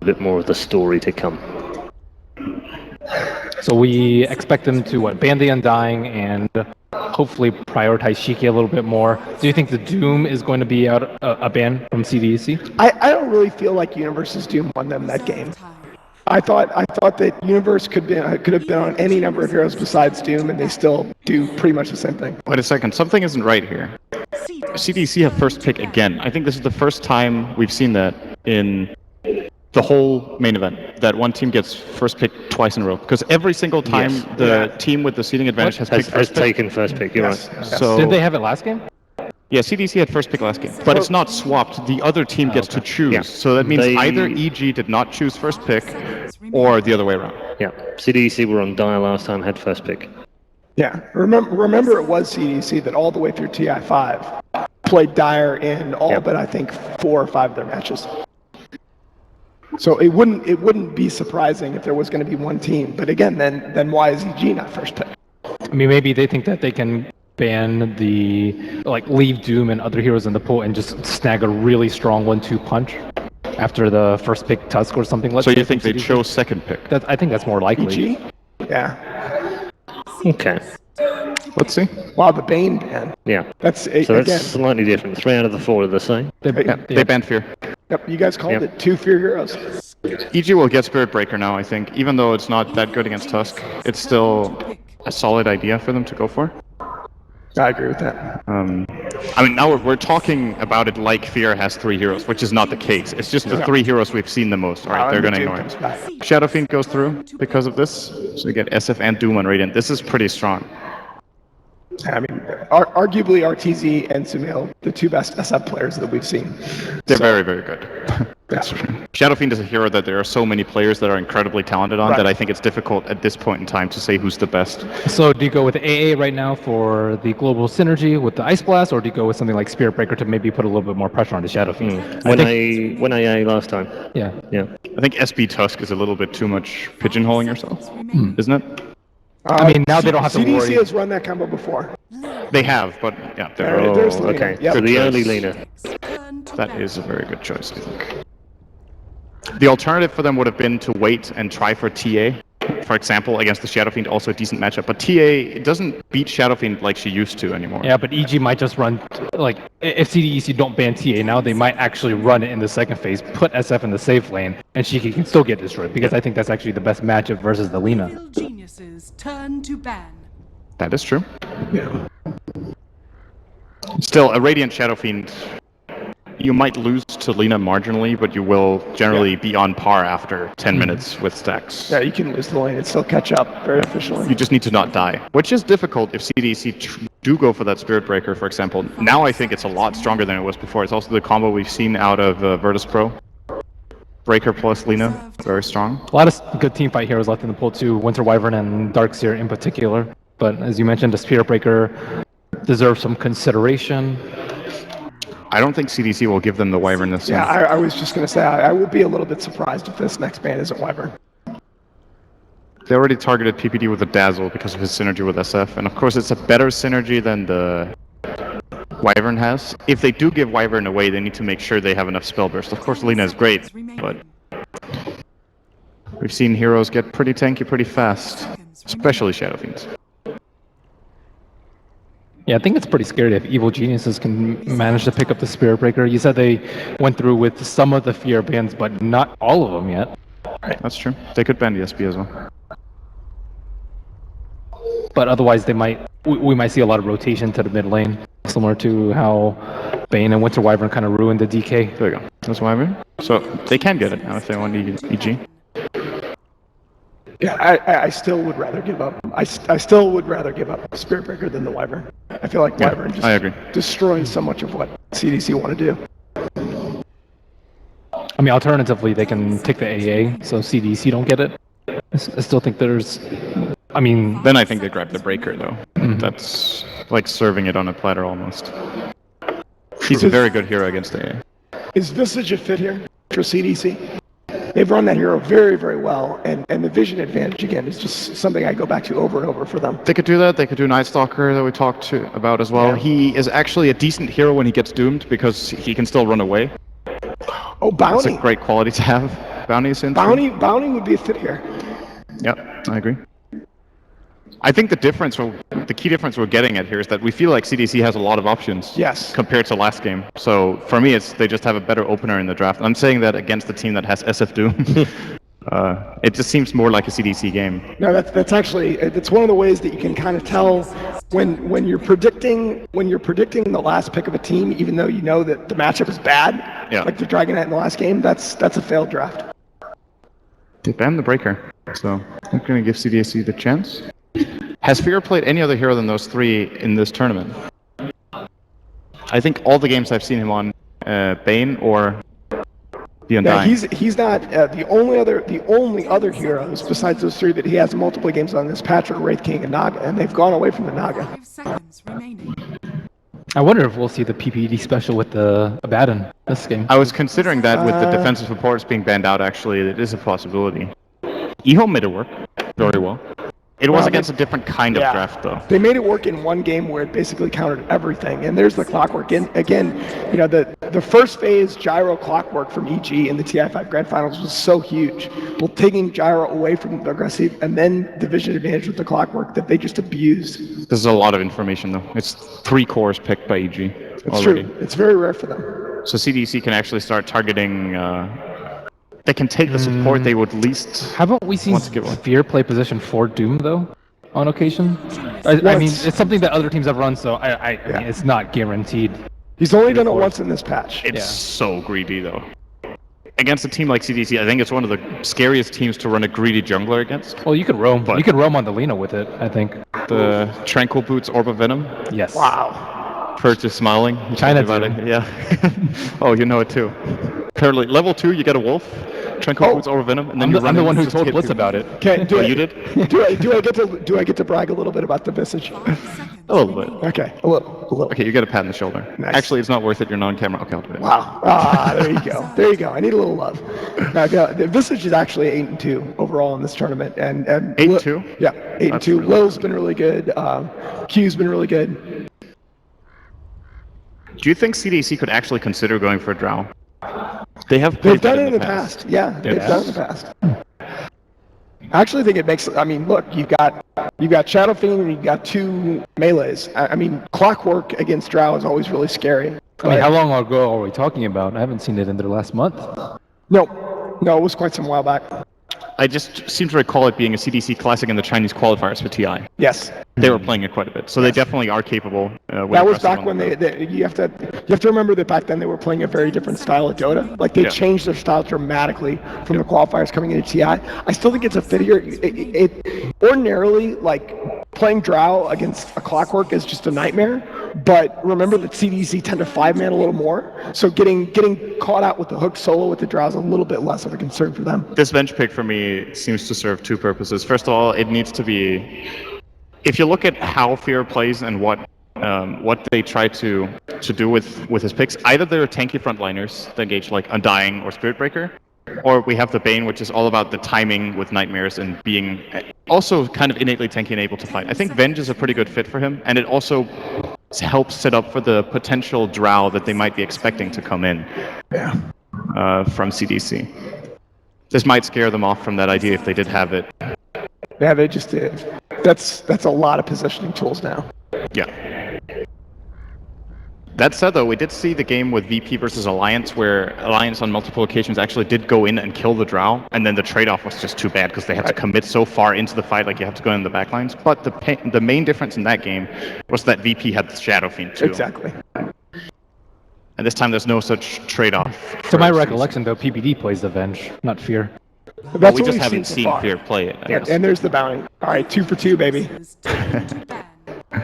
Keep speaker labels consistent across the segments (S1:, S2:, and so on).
S1: bit more of the story to come.
S2: So we expect them to ban the Undying and hopefully prioritize Shiki a little bit more. Do you think the Doom is going to be out a ban from CDEC?
S3: I don't really feel like Universe's Doom won them that game. I thought that Universe could have been on any number of heroes besides Doom, and they still do pretty much the same thing.
S4: Wait a second, something isn't right here. CDC have first pick again. I think this is the first time we've seen that in the whole main event, that one team gets first pick twice in a row. Because every single time the team with the seeding advantage has
S1: taken first pick, you're right.
S4: So,
S2: did they have it last game?
S4: Yeah, CDC had first pick last game, but it's not swapped. The other team gets to choose. Yeah. So that means either EG did not choose first pick, or the other way around.
S1: Yeah, CDEC were on Dire last time, had first pick.
S3: Yeah, remember it was CDEC that all the way through TI5 played Dire in all but I think 4 or 5 of their matches. So it wouldn't be surprising if there was going to be one team. But again, then why is EG not first pick?
S2: I mean, maybe they think that they can ban leave Doom and other heroes in the pool and just snag a really strong 1-2 punch after the first pick Tusk or something like that.
S4: So you think they chose second pick?
S2: I think that's more likely.
S3: EG? Yeah.
S1: Okay.
S4: Let's see.
S3: Wow, the Bane ban.
S1: Yeah.
S3: That's
S1: slightly different. 3 out of the 4 are the same.
S4: They banned Fear.
S3: Yep, you guys called it 2 Fear heroes.
S4: EG will get Spirit Breaker now, I think. Even though it's not that good against Tusk, it's still a solid idea for them to go for.
S3: I agree with that.
S4: I mean, now we're talking about it like Fear has 3 heroes, which is not the case. It's just the 3 heroes we've seen the most. All right, they're going to ignore it. Shadow Fiend goes through because of this. So you get SF and Doom on Radiant. This is pretty strong.
S3: I mean, arguably RTZ and Sumail, the 2 best SF players that we've seen.
S4: They're very, very good. That's true. Shadow Fiend is a hero that there are so many players that are incredibly talented on that I think it's difficult at this point in time to say who's the best.
S2: So do you go with AA right now for the global synergy with the Ice Blast, or do you go with something like Spirit Breaker to maybe put a little bit more pressure on the Shadow Fiend?
S1: When AA last time.
S2: Yeah.
S4: I think SB Tusk is a little bit too much pigeonholing yourself, isn't it?
S2: I mean, now they don't have to worry.
S3: CDC has run that combo before.
S4: They have, but yeah.
S3: There's Lina.
S1: Okay,
S3: Yep.
S1: so the early Lina.
S4: That is a very good choice, I think. The alternative for them would have been to wait and try for TA. For example, against the Shadow Fiend, also a decent matchup. But TA doesn't beat Shadow Fiend like she used to anymore.
S2: Yeah, but EG might just run, if CDEC don't ban TA now, they might actually run it in the second phase, put SF in the safe lane, and Shiki can still get destroyed, because I think that's actually the best matchup versus the Lina.
S5: Turn to ban.
S4: That is true.
S3: Yeah.
S4: Still, a Radiant Shadow Fiend, you might lose to Lina marginally, but you will generally be on par after 10 minutes with stacks.
S3: Yeah, you can lose the lane and still catch up very efficiently.
S4: You just need to not die, which is difficult if CDC do go for that Spirit Breaker, for example. Now I think it's a lot stronger than it was before. It's also the combo we've seen out of Virtus Pro. Breaker plus Lina, very strong.
S2: A lot of good teamfight heroes left in the pool too, Winter Wyvern and Darkseer in particular. But as you mentioned, the Spirit Breaker deserves some consideration.
S4: I don't think CDC will give them the Wyvern this time.
S3: Yeah, I was just going to say, I will be a little bit surprised if this next ban isn't Wyvern.
S4: They already targeted PPD with a Dazzle because of his synergy with SF, and of course it's a better synergy than the Wyvern has. If they do give Wyvern away, they need to make sure they have enough spell burst. Of course Lina is great, but we've seen heroes get pretty tanky pretty fast, especially Shadow Fiends.
S2: Yeah, I think it's pretty scary if Evil Geniuses can manage to pick up the Spirit Breaker. You said they went through with some of the Fear bans, but not all of them yet.
S4: That's true. They could ban the SB as well.
S2: But otherwise, we might see a lot of rotation to the mid lane, similar to how Bane and Winter Wyvern kind of ruined the DK.
S4: There you go. That's Wyvern. So they can get it now if they want EG.
S3: Yeah, I still would rather give up. I still would rather give up Spirit Breaker than the Wyvern. I feel like Wyvern just destroys so much of what CDC want to do.
S2: I mean, alternatively, they can take the AA, so CDC don't get it. I still think there's... I mean...
S4: Then I think they grab the Breaker, though. That's like serving it on a platter, almost. He's a very good hero against AA.
S3: Is Visage a fit here for CDC? They've run that hero very, very well, and the vision advantage, again, is just something I go back to over and over for them.
S4: They could do that. They could do Night Stalker that we talked about as well. Yeah. He is actually a decent hero when he gets doomed because he can still run away.
S3: Oh, Bounty!
S4: That's a great quality to have. Bounty is in.
S3: Bounty would be a fit here.
S4: Yeah, I agree. I think the key difference we're getting at here is that we feel like CDC has a lot of options.
S3: Yes.
S4: Compared to last game. So for me, they just have a better opener in the draft. I'm saying that against the team that has SF Doom. It just seems more like a CDC game.
S3: No, that's actually one of the ways that you can kind of tell when you're predicting the last pick of a team, even though you know that the matchup is bad.
S4: Yeah.
S3: Like the Dragon Knight in the last game, that's a failed draft.
S4: They banned the Breaker, so I'm going to give CDC the chance. Has Fear played any other hero than those three in this tournament? I think all the games I've seen him on, Bane or the Undying.
S3: Yeah, he's not the only other heroes besides those three that he has multiple games on this patch are Wraith King and Naga, and they've gone away from the Naga.
S5: 5 seconds remaining.
S2: I wonder if we'll see the PPD special with the Abaddon this game.
S4: I was considering that with the defensive supports being banned out, actually, it is a possibility. Eho made it work very well. It was against a different kind of draft, though.
S3: They made it work in one game where it basically countered everything, and there's the clockwork. And again, you know, the first phase gyro clockwork from EG in the TI5 Grand Finals was so huge, both taking gyro away from the aggressive and then the vision advantage with the clockwork that they just abused.
S4: This is a lot of information, though. It's 3 cores picked by EG
S3: It's
S4: already.
S3: true. It's very rare for them.
S4: So CDC can actually start targeting... they can take the support they would least...
S2: Haven't we seen
S4: want to give away.
S2: Fear play position for Doom, though, on occasion? I mean, it's something that other teams have run, so I mean, it's not guaranteed.
S3: He's only done it once in this patch.
S4: It's so greedy, though. Against a team like CDC, I think it's one of the scariest teams to run a greedy jungler against.
S2: Well, you could roam. You could roam on the Lina with it, I think.
S4: The Tranquil Boots Orb of Venom.
S2: Yes.
S3: Wow.
S4: Perch is smiling.
S2: China
S4: about
S2: Doom.
S4: it. Yeah. Oh, you know it too. Apparently, level 2, you get a wolf. Tranquil Boots Orb of Venom, and then
S2: I'm the one who told Blitz about it.
S3: Okay,
S4: You did?
S3: do I get to brag a little bit about the Visage?
S5: 5 seconds
S4: A little
S5: remaining.
S4: bit.
S3: Okay, a little.
S4: Okay, you get a pat on the shoulder.
S3: Nice.
S4: Actually, it's not worth it. You're non-camera. Okay, I'll do it.
S3: Wow. There you go. There you go. I need a little love. Now, the Visage is actually 8-2 overall in this tournament, and
S4: 8-2?
S3: Yeah, 8-2.
S4: That's really
S3: Lil's been really good. Q's been really good.
S4: Do you think CDC could actually consider going for a Drow? They've
S3: They've done it in the past. Yeah, they've
S4: Yeah.
S3: done it in the past. I actually think it makes. I mean, look, you've got Shadow Fiend and you've got 2 melees. I mean, Clockwork against Drow is always really scary.
S2: I mean, how long ago are we talking about? I haven't seen it in the last month.
S3: No, it was quite some while back.
S4: I just seem to recall it being a CDC Classic in the Chinese qualifiers for TI.
S3: Yes.
S4: They were playing it quite a bit, so they definitely are capable.
S3: That was back when you have to remember that back then they were playing a very different style of Dota. Like they changed their style dramatically from the qualifiers coming into TI. I still think it's a fit here. It ordinarily, like playing Drow against a Clockwork is just a nightmare. But remember that CDC tend to 5-man a little more, so getting caught out with the hook solo with the Drow is a little bit less of a concern for them.
S4: This bench pick for me seems to serve 2 purposes. First of all, it needs to be... If you look at how Fear plays and what they try to do with his picks, either they're tanky frontliners that engage like Undying or Spiritbreaker, or we have the Bane, which is all about the timing with Nightmares and being also kind of innately tanky and able to fight. I think Venge is a pretty good fit for him, and it also helps set up for the potential Drow that they might be expecting to come in from CDC. This might scare them off from that idea if they did have it.
S3: Yeah, they just did. That's a lot of positioning tools now.
S4: Yeah. That said, though, we did see the game with VP versus Alliance, where Alliance on multiple occasions actually did go in and kill the Drow, and then the trade-off was just too bad because they had to commit so far into the fight, like you have to go in the backlines. But the main difference in that game was that VP had the Shadow Fiend too.
S3: Exactly.
S4: And this time there's no such trade-off.
S2: To my recollection, though, PPD plays Avenge, not Fear.
S3: That's
S4: we
S3: what
S4: just
S3: we've
S4: haven't
S3: so
S4: seen
S3: far.
S4: Fear play it, I guess.
S3: And there's the bounty. All right, 2 for 2, baby.
S5: Turn to ban.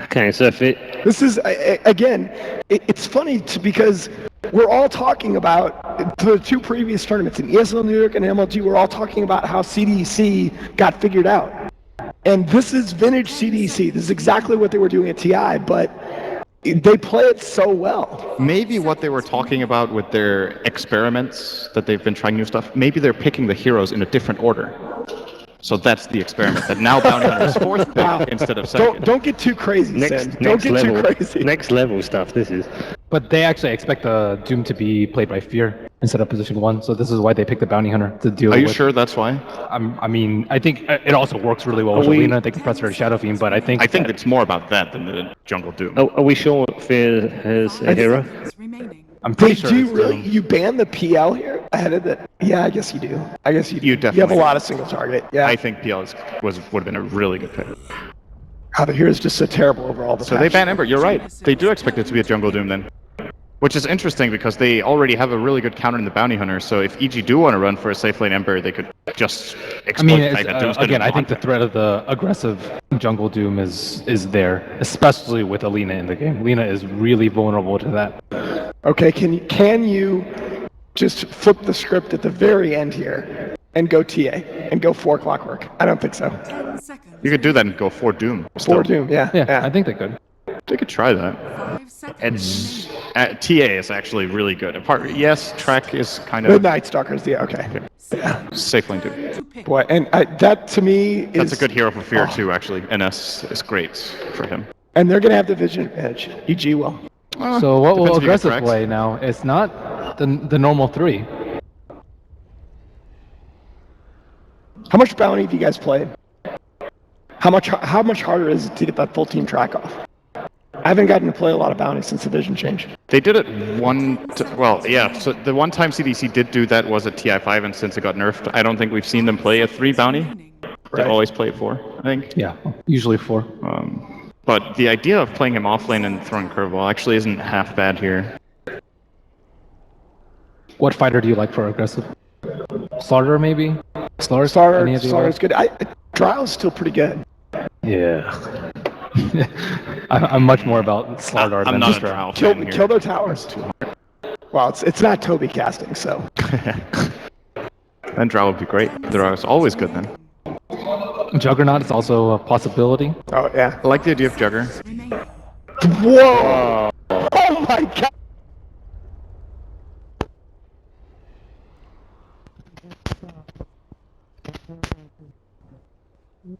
S1: Okay, so if it...
S3: This is, again, it's funny because we're all talking about the 2 previous tournaments in ESL New York and MLG, we're all talking about how CDEC got figured out. And this is vintage CDEC. This is exactly what they were doing at TI, but they play it so well.
S4: Maybe what they were talking about with their experiments, that they've been trying new stuff, maybe they're picking the heroes in a different order. So that's the experiment, that now Bounty Hunter is 4th pick instead of 2nd.
S3: Don't get too crazy, Sin. Don't
S1: Next
S3: get
S1: level,
S3: too crazy.
S1: next level stuff, this is.
S2: But they actually expect the Doom to be played by Fear instead of position 1, so this is why they picked the Bounty Hunter to deal
S4: Are
S2: with.
S4: you sure that's why?
S2: I mean, I think it also works really well with Alina. They can press her to Shadow Fiend, but I think
S4: It's more about that than the Jungle Doom.
S1: Oh, are we sure Fear has a hero?
S5: Seconds remaining.
S2: I'm pretty
S3: Wait,
S2: sure
S3: do you
S2: it's
S3: really,
S2: Doom.
S3: you ban the PL here ahead of the, yeah, I guess you do. I guess you do.
S4: You
S3: You have a
S4: definitely
S3: lot of single target, yeah.
S4: I think PL would have been a really good pick.
S3: God, the hero's just so terrible overall.
S4: So they ban Ember. You're right. They do expect it to be a Jungle Doom then. Which is interesting because they already have a really good counter in the Bounty Hunter, so if EG do want to run for a safe lane Ember, they could just exploit
S2: I mean,
S4: the fact that Doom's gonna
S2: again, I
S4: block
S2: think the
S4: them.
S2: threat of the aggressive Jungle Doom is there, especially with Alina in the game. Lina is really vulnerable to that.
S3: Okay, can you just flip the script at the very end here and go TA and go 4 Clockwork? I don't think so.
S5: 10 seconds.
S4: You could do that and go for Doom.
S3: 4 Doom, yeah.
S2: Yeah, I think they could.
S4: They could try that.
S5: 5 seconds.
S4: It's TA is actually really good. Yes, track is kind
S3: The
S4: of
S3: Night Stalkers, yeah, okay.
S4: safe lane Doom.
S5: To pick.
S3: Boy, and that to me is...
S4: That's a good hero for Fear too, actually. NS is great for him.
S3: And they're going to have the vision advantage. EG will.
S2: So what will
S4: Depends if you get
S2: aggressive
S4: cracks.
S2: play now? It's not the normal 3.
S3: How much bounty have you guys played? How much harder is it to get that full team track off? I haven't gotten to play a lot of bounty since the vision change.
S4: They did it so the one time CDC did do that was at TI5, and since it got nerfed, I don't think we've seen them play a 3 bounty.
S5: Remaining.
S4: They
S3: Right.
S4: always play a 4, I think.
S2: Yeah, usually 4.
S4: But the idea of playing him off lane and throwing curveball actually isn't half bad here.
S2: What fighter do you like for aggressive? Slaughter maybe? Slaughter? Any of you
S3: Slaughter's good. Drow's still pretty good.
S2: Yeah. I'm much more about Slaughter
S4: I'm
S2: than
S4: not a
S2: Drow.
S4: Drow
S3: Kill
S4: fan here.
S3: their towers. Well, it's not Toby casting, so.
S4: Then Drow would be great. Drow is always good then.
S2: Juggernaut is also a possibility.
S3: Oh, yeah.
S4: I like the idea of Jugger.
S5: Remaining.
S3: Whoa! Oh my god!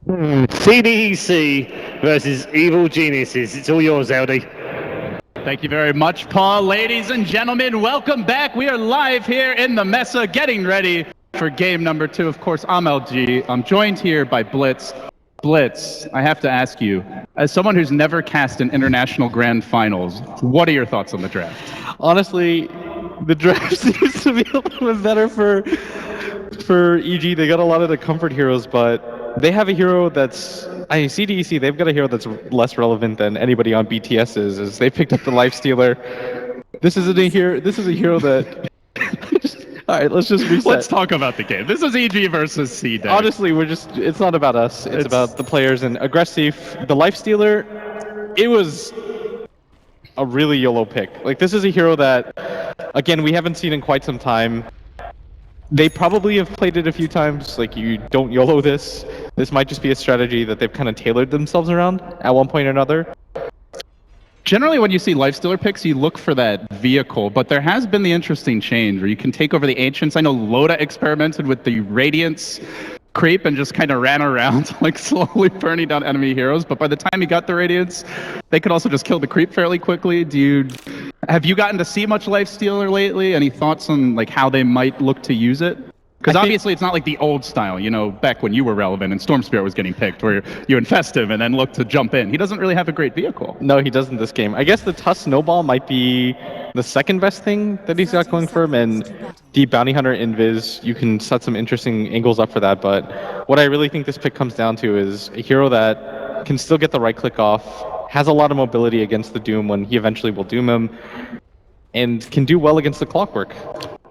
S1: CDEC versus Evil Geniuses. It's all yours, Aldi.
S6: Thank you very much, Paul. Ladies and gentlemen, welcome back. We are live here in the Mesa, getting ready for game number 2. Of course, I'm LG. I'm joined here by Blitz. Blitz, I have to ask you, as someone who's never cast an international grand finals, what are your thoughts on the draft?
S7: Honestly, the draft seems to be a little bit better for EG. They got a lot of the comfort heroes, but they have a hero that's... CDEC, they've got a hero that's less relevant than anybody on BTS is they picked up the Lifestealer. This is a hero that... Alright, let's just reset.
S6: Let's talk about the game. This is EG versus CDEC.
S7: Honestly, it's not about us. It's about the players and aggressive. The Lifestealer, it was a really YOLO pick. Like, this is a hero that, again, we haven't seen in quite some time. They probably have played it a few times. Like, you don't YOLO this. This might just be a strategy that they've kind of tailored themselves around at one point or another.
S6: Generally, when you see Lifestealer picks, you look for that vehicle, but there has been the interesting change where you can take over the Ancients. I know Loda experimented with the Radiance creep and just kind of ran around, like slowly burning down enemy heroes, but by the time he got the Radiance, they could also just kill the creep fairly quickly. Have you gotten to see much Lifestealer lately? Any thoughts on like how they might look to use it? Because obviously it's not like the old style, you know, back when you were relevant and Storm Spirit was getting picked, where you infest him and then look to jump in. He doesn't really have a great vehicle.
S7: No, he doesn't this game. I guess the Tusk Snowball might be the second best thing that he's got going for him, and the Bounty Hunter Invis, you can set some interesting angles up for that, but what I really think this pick comes down to is a hero that can still get the right click off, has a lot of mobility against the Doom when he eventually will Doom him, and can do well against the Clockwork.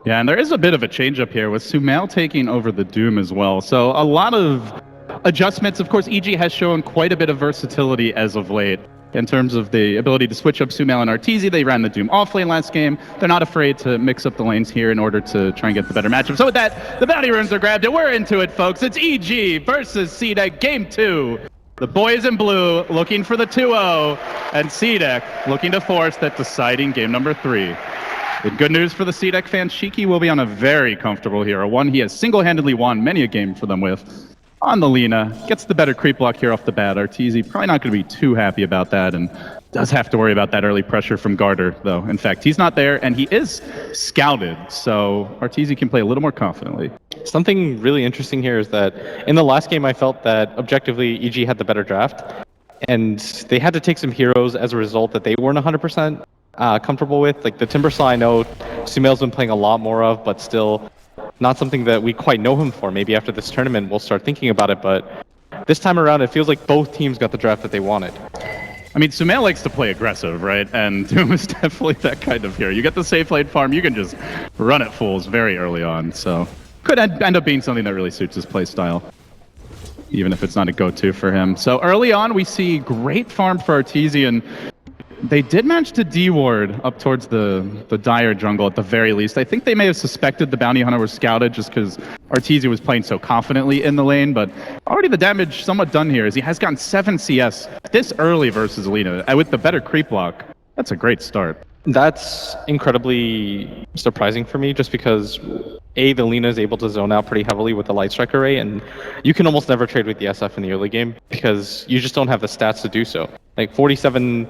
S6: Yeah, and there is a bit of a change up here with Sumail taking over the Doom as well. So a lot of adjustments. Of course, EG has shown quite a bit of versatility as of late in terms of the ability to switch up Sumail and Arteezy. They ran the Doom off lane last game. They're not afraid to mix up the lanes here in order to try and get the better matchup. So with that, the bounty runes are grabbed and we're into it, folks. It's EG versus CDEC game 2. The boys in blue looking for the 2-0, and CDEC looking to force that deciding game number 3. The good news for the CDEC fans, Shiki will be on a very comfortable hero, one he has single-handedly won many a game for them with. On the Lina, gets the better creep block here off the bat. Arteezy probably not going to be too happy about that, and does have to worry about that early pressure from Garter, though. In fact, he's not there, and he is scouted, so Arteezy can play a little more confidently.
S7: Something really interesting here is that in the last game, I felt that objectively EG had the better draft, and they had to take some heroes as a result that they weren't 100% comfortable with. Like the Timbersaw, I know Sumail's been playing a lot more of, but still not something that we quite know him for. Maybe after this tournament, we'll start thinking about it, but this time around, it feels like both teams got the draft that they wanted.
S6: I mean, Sumail likes to play aggressive, right? And Doom is definitely that kind of hero. You get the safe lane farm, you can just run at fools very early on, so could end up being something that really suits his play style, even if it's not a go-to for him. So early on, we see great farm for Arteezy, and they did manage to D-ward up towards the Dire jungle at the very least. I think they may have suspected the Bounty Hunter was scouted just because Arteezy was playing so confidently in the lane, but already the damage somewhat done here as he has gotten 7 CS this early versus Alina. With the better creep block, that's a great start.
S7: That's incredibly surprising for me just because the Lina is able to zone out pretty heavily with the Light Strike array, and you can almost never trade with the SF in the early game because you just don't have the stats to do so. Like 47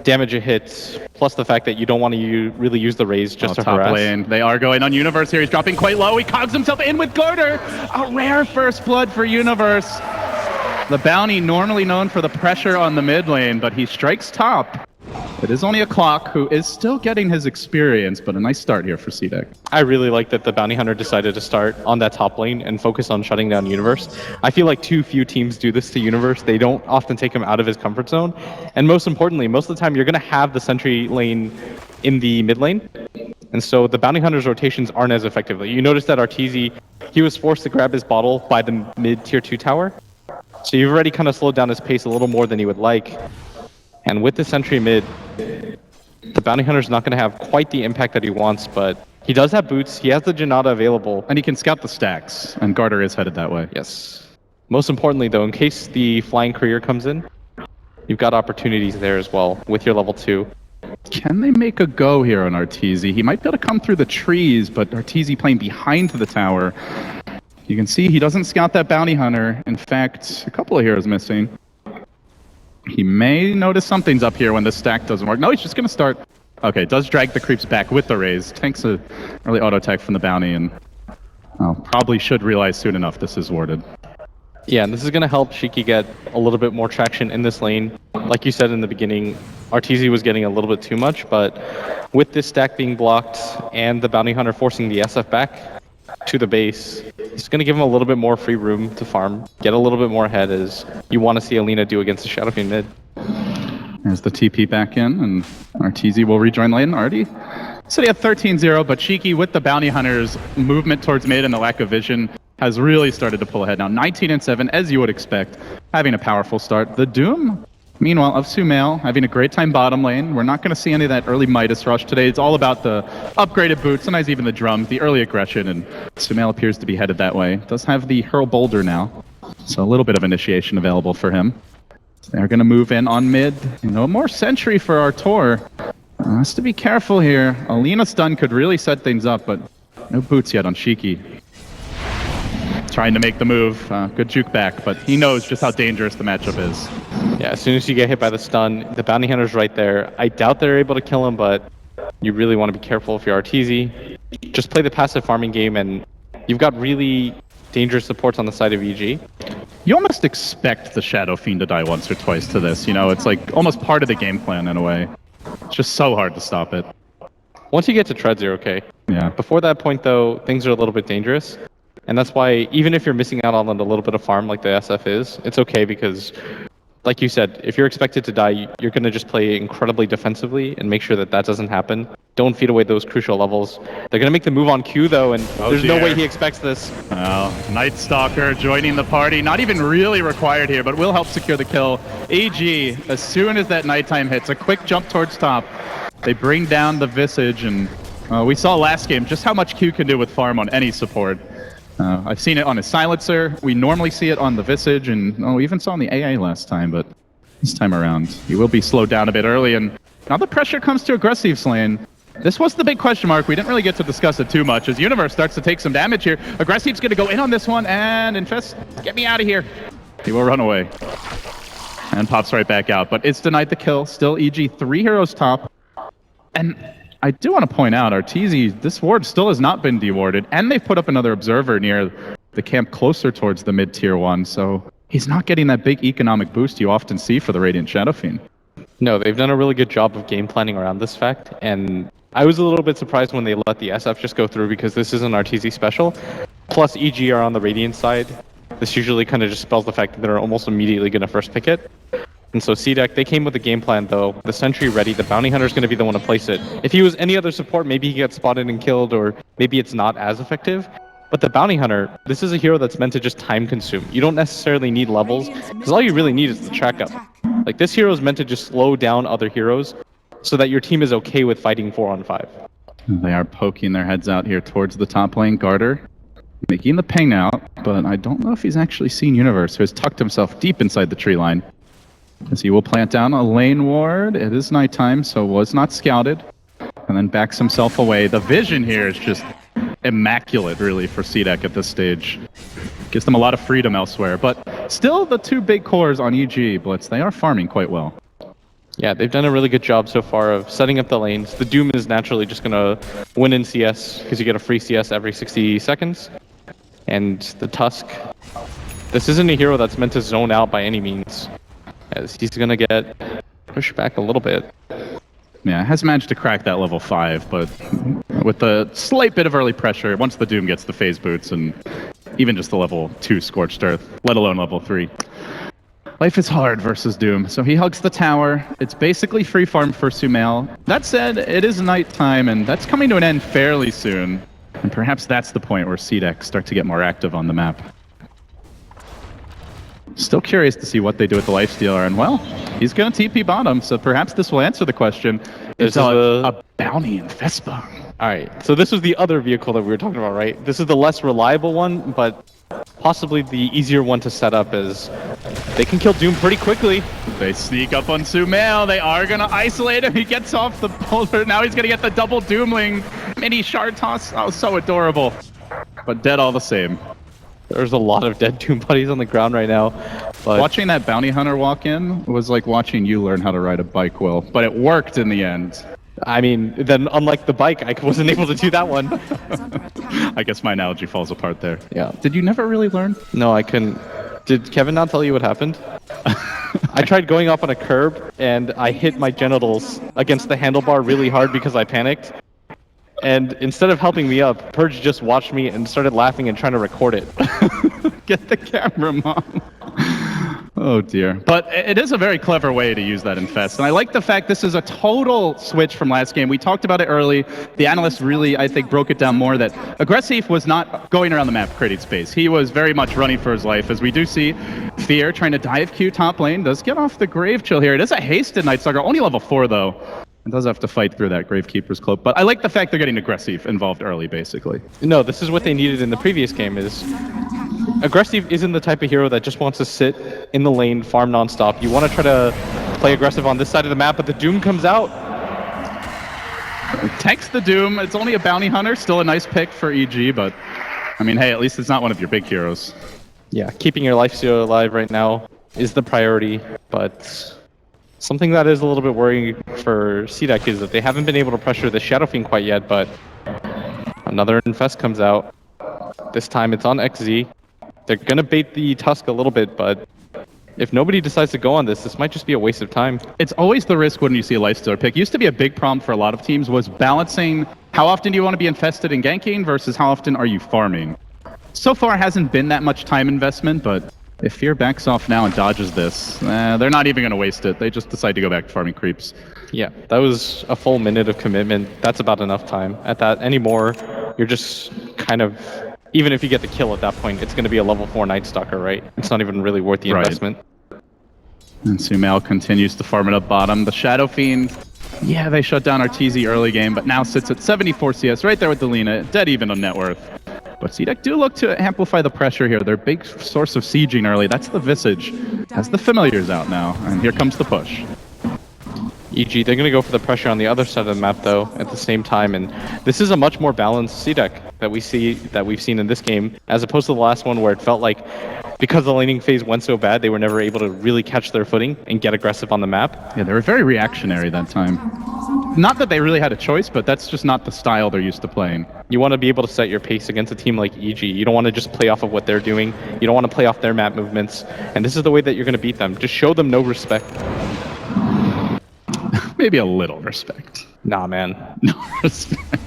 S7: damage a hit, plus the fact that you don't want to really use the raise just to
S6: top
S7: harass.
S6: Lane. They are going on Universe here. He's dropping quite low. He cogs himself in with Garter. A rare first blood for Universe. The Bounty normally known for the pressure on the mid lane, but he strikes top. It is only a Clock, who is still getting his experience, but a nice start here for CDEC.
S7: I really like that the Bounty Hunter decided to start on that top lane and focus on shutting down Universe. I feel like too few teams do this to Universe. They don't often take him out of his comfort zone. And most importantly, most of the time you're going to have the sentry lane in the mid lane. And so the Bounty Hunter's rotations aren't as effective. You notice that Arteezy, he was forced to grab his bottle by the mid tier 2 tower. So you've already kind of slowed down his pace a little more than he would like. And with the sentry mid, the Bounty Hunter's not going to have quite the impact that he wants, but he does have boots, he has the Janata available.
S6: And he can scout the stacks, and Garter is headed that way.
S7: Yes. Most importantly, though, in case the Flying Courier comes in, you've got opportunities there as well with your level 2.
S6: Can they make a go here on Arteezy? He might be able to come through the trees, but Arteezy playing behind the tower. You can see he doesn't scout that Bounty Hunter. In fact, a couple of heroes missing. He may notice something's up here when the stack doesn't work. No, he's just going to start. Okay, does drag the creeps back with the raise. Tanks a early auto attack from the Bounty, and probably should realize soon enough this is warded.
S7: Yeah, and this is going to help Shiki get a little bit more traction in this lane. Like you said in the beginning, Arteezy was getting a little bit too much, but with this stack being blocked and the Bounty Hunter forcing the SF back to the base, it's going to give him a little bit more free room to farm, get a little bit more ahead as you want to see Alina do against the Shadow Fiend mid.
S6: There's the TP back in, and Arteezy will rejoin lane. Already City at 13-0, but Shiki with the Bounty Hunter's movement towards mid and the lack of vision has really started to pull ahead now. 19-7, as you would expect, having a powerful start. The Doom, meanwhile, of Sumail, having a great time bottom lane. We're not going to see any of that early Midas rush today. It's all about the upgraded boots, sometimes even the drums, the early aggression, and Sumail appears to be headed that way. Does have the Hurl Boulder now, so a little bit of initiation available for him. They're going to move in on mid. No more Sentry for Artor. Has to be careful here. Alina stun could really set things up, but no boots yet on Shiki. Trying to make the move. Good juke back, but he knows just how dangerous the matchup is.
S7: Yeah, as soon as you get hit by the stun, the Bounty Hunter's right there. I doubt they're able to kill him, but you really want to be careful if you're Arteezy. Just play the passive farming game, and you've got really dangerous supports on the side of EG.
S6: You almost expect the Shadow Fiend to die once or twice to this. You know, it's like almost part of the game plan in a way. It's just so hard to stop it.
S7: Once you get to treads, you're okay.
S6: Yeah.
S7: Before that point, though, things are a little bit dangerous. And that's why, even if you're missing out on a little bit of farm like the SF is, it's okay because, like you said, if you're expected to die, you're going to just play incredibly defensively and make sure that that doesn't happen. Don't feed away those crucial levels. They're going to make the move on Q, though, and there's no way he expects this.
S6: Well, Night Stalker joining the party. Not even really required here, but will help secure the kill. AG, as soon as that nighttime hits, a quick jump towards top. They bring down the Visage, and we saw last game just how much Q can do with farm on any support. I've seen it on his Silencer. We normally see it on the Visage, and we even saw on the AA last time, but this time around, he will be slowed down a bit early, and now the pressure comes to Aggressive's lane. This was the big question mark. We didn't really get to discuss it too much as Universe starts to take some damage here. Aggressive's going to go in on this one, and Infest, get me out of here. He will run away. And pops right back out, but it's denied the kill. Still EG 3 heroes top. And I do want to point out, Arteezy, this ward still has not been dewarded, and they've put up another observer near the camp closer towards the mid-tier 1, so he's not getting that big economic boost you often see for the Radiant Shadow Fiend.
S7: No, they've done a really good job of game planning around this fact, and I was a little bit surprised when they let the SF just go through because this is an Arteezy special. Plus EG are on the Radiant side. This usually kind of just spells the fact that they're almost immediately going to first pick it. And so CDEC, they came with a game plan though. The Sentry ready, the Bounty Hunter's going to be the one to place it. If he was any other support, maybe he gets spotted and killed, or maybe it's not as effective. But the Bounty Hunter, this is a hero that's meant to just time consume. You don't necessarily need levels, because all you really need is the track up. Like, this hero is meant to just slow down other heroes so that your team is okay with fighting 4-on-5.
S6: They are poking their heads out here towards the top lane. Garter making the ping out, but I don't know if he's actually seen Universe, who has tucked himself deep inside the tree line. As he will plant down a lane ward. It is nighttime, so was not scouted. And then backs himself away. The vision here is just immaculate, really, for CDEC at this stage. Gives them a lot of freedom elsewhere, but still the two big cores on EG Blitz, they are farming quite well.
S7: Yeah, they've done a really good job so far of setting up the lanes. The Doom is naturally just going to win in CS because you get a free CS every 60 seconds. And the Tusk, this isn't a hero that's meant to zone out by any means, as he's going to get pushed back a little bit.
S6: Yeah, has managed to crack that level 5, but with a slight bit of early pressure, once the Doom gets the phase boots and even just the level 2 Scorched Earth, let alone level 3. Life is hard versus Doom, so he hugs the tower. It's basically free farm for Sumail. That said, it is nighttime, and that's coming to an end fairly soon. And perhaps that's the point where CDEC start to get more active on the map. Still curious to see what they do with the Lifestealer, and well, he's going to TP bottom, so perhaps this will answer the question. Is a bounty in Vespa?
S7: Alright, so this was the other vehicle that we were talking about, right? This is the less reliable one, but possibly the easier one to set up, as they can kill Doom pretty quickly.
S6: They sneak up on Sumail. They are going to isolate him. He gets off the boulder. Now he's going to get the double Doomling mini shard toss. Oh, so adorable. But dead all the same.
S7: There's a lot of dead Doom buddies on the ground right now. But
S6: watching that bounty hunter walk in was like watching you learn how to ride a bike, Will. But it worked in the end.
S7: I mean, then unlike the bike, I wasn't able to do that one.
S6: I guess my analogy falls apart there.
S7: Yeah.
S6: Did you never really learn?
S7: No, I couldn't. Did Kevin not tell you what happened? I tried going off on a curb, and I hit my genitals against the handlebar really hard because I panicked. And instead of helping me up, Purge just watched me and started laughing and trying to record it.
S6: Get the camera, Mom. Oh dear. But it is a very clever way to use that infest. And I like the fact this is a total switch from last game. We talked about it early. The analysts really, I think, broke it down more that Aggressive was not going around the map creating space. He was very much running for his life. As we do see Fear trying to dive Q top lane. Does get off the Grave Chill here. It is a hasted Night Stalker. Only level 4 though. And does have to fight through that Gravekeeper's Cloak. But I like the fact they're getting Aggressive involved early, basically.
S7: No, this is what they needed in the previous game. Is Aggressive isn't the type of hero that just wants to sit in the lane, farm non-stop. You want to try to play aggressive on this side of the map, but the Doom comes out.
S6: Takes the Doom. It's only a bounty hunter. Still a nice pick for EG, but I mean, hey, at least it's not one of your big heroes.
S7: Yeah, keeping your lifesteal alive right now is the priority, but something that is a little bit worrying for CDEC is that they haven't been able to pressure the Shadow Fiend quite yet, but another Infest comes out. This time it's on XZ. They're going to bait the Tusk a little bit, but if nobody decides to go on this might just be a waste of time.
S6: It's always the risk when you see a Lifestealer pick. Used to be a big problem for a lot of teams was balancing how often do you want to be infested and ganking versus how often are you farming. So far hasn't been that much time investment, but if Fear backs off now and dodges this, they're not even going to waste it. They just decide to go back to farming creeps.
S7: Yeah, that was a full minute of commitment. That's about enough time. At that anymore, you're just kind of, even if you get the kill at that point, it's going to be a level 4 Night Stalker, right? It's not even really worth the investment.
S6: And Sumail continues to farm it up bottom. The Shadow Fiend, yeah, they shut down Arteezy early game, but now sits at 74 CS, right there with the Lina, dead even on net worth. But CDEC do look to amplify the pressure here. Their big source of sieging early, that's the Visage. As the Familiar's out now, and here comes the push.
S7: EG, they're going to go for the pressure on the other side of the map, though, at the same time. And this is a much more balanced CDEC that we've seen in this game, as opposed to the last one where it felt like because the laning phase went so bad, they were never able to really catch their footing and get aggressive on the map.
S6: Yeah, they were very reactionary that time. Not that they really had a choice, but that's just not the style they're used to playing.
S7: You want to be able to set your pace against a team like EG. You don't want to just play off of what they're doing. You don't want to play off their map movements. And this is the way that you're going to beat them. Just show them no respect.
S6: Maybe a little respect.
S7: Nah, man.
S6: No respect.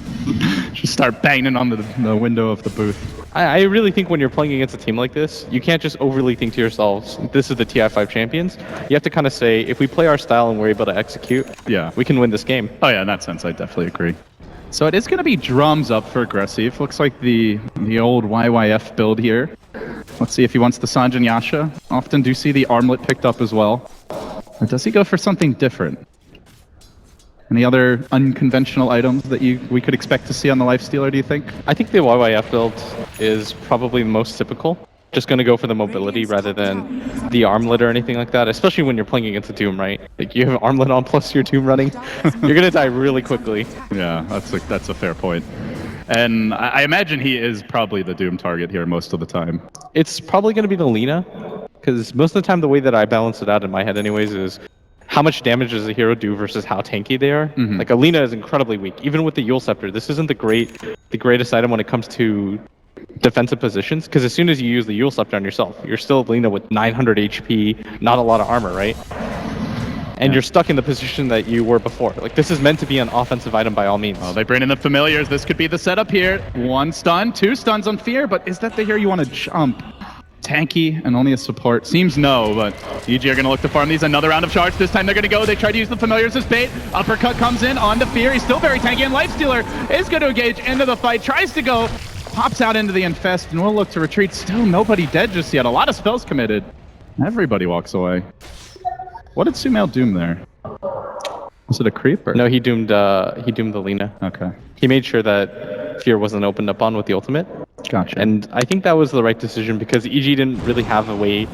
S6: Just start banging on the window of the booth.
S7: I really think when you're playing against a team like this, you can't just overly think to yourselves, this is the TI5 champions. You have to kind of say, if we play our style and we're able to execute,
S6: Yeah.
S7: we can win this game.
S6: Oh yeah, in that sense, I definitely agree. So it is going to be drums up for Aggressive. Looks like the old YYF build here. Let's see if he wants the Sanjin Yasha. Often do see the armlet picked up as well. Or does he go for something different? Any other unconventional items that we could expect to see on the Lifestealer, do you think?
S7: I think the YYF build is probably the most typical. Just going to go for the mobility rather than the armlet or anything like that, especially when you're playing against a Doom, right? Like, you have an armlet on plus your Doom running, you're going to die really quickly.
S6: Yeah, that's a fair point. And I imagine he is probably the Doom target here most of the time.
S7: It's probably going to be the Lina, because most of the time the way that I balance it out in my head anyways is how much damage does a hero do versus how tanky they are.
S6: Mhm.
S7: Like, Alina is incredibly weak. Even with the Yule Scepter, this isn't the greatest item when it comes to defensive positions, because as soon as you use the Yule Scepter on yourself, you're still Alina with 900 HP, not a lot of armor, right? And you're stuck in the position that you were before. Like, this is meant to be an offensive item by all means.
S6: Oh, they bring in the familiars. This could be the setup here. 1 stun, 2 stuns on Fear, but is that the hero you want to jump? Tanky and only a support? Seems no, but EG are going to look to farm these. Another round of charge. This time they're going to go. They try to use the familiars as bait. Uppercut comes in on the Fear. He's still very tanky, and Lifestealer is going to engage into the fight. Tries to go, pops out into the Infest, and will look to retreat. Still nobody dead just yet. A lot of spells committed. Everybody walks away. What did Sumail doom there? Was it a creep? Or?
S7: No, he doomed the Lina.
S6: Okay.
S7: He made sure that Fear wasn't opened up on with the ultimate.
S6: Gotcha.
S7: And I think that was the right decision because EG didn't really have a way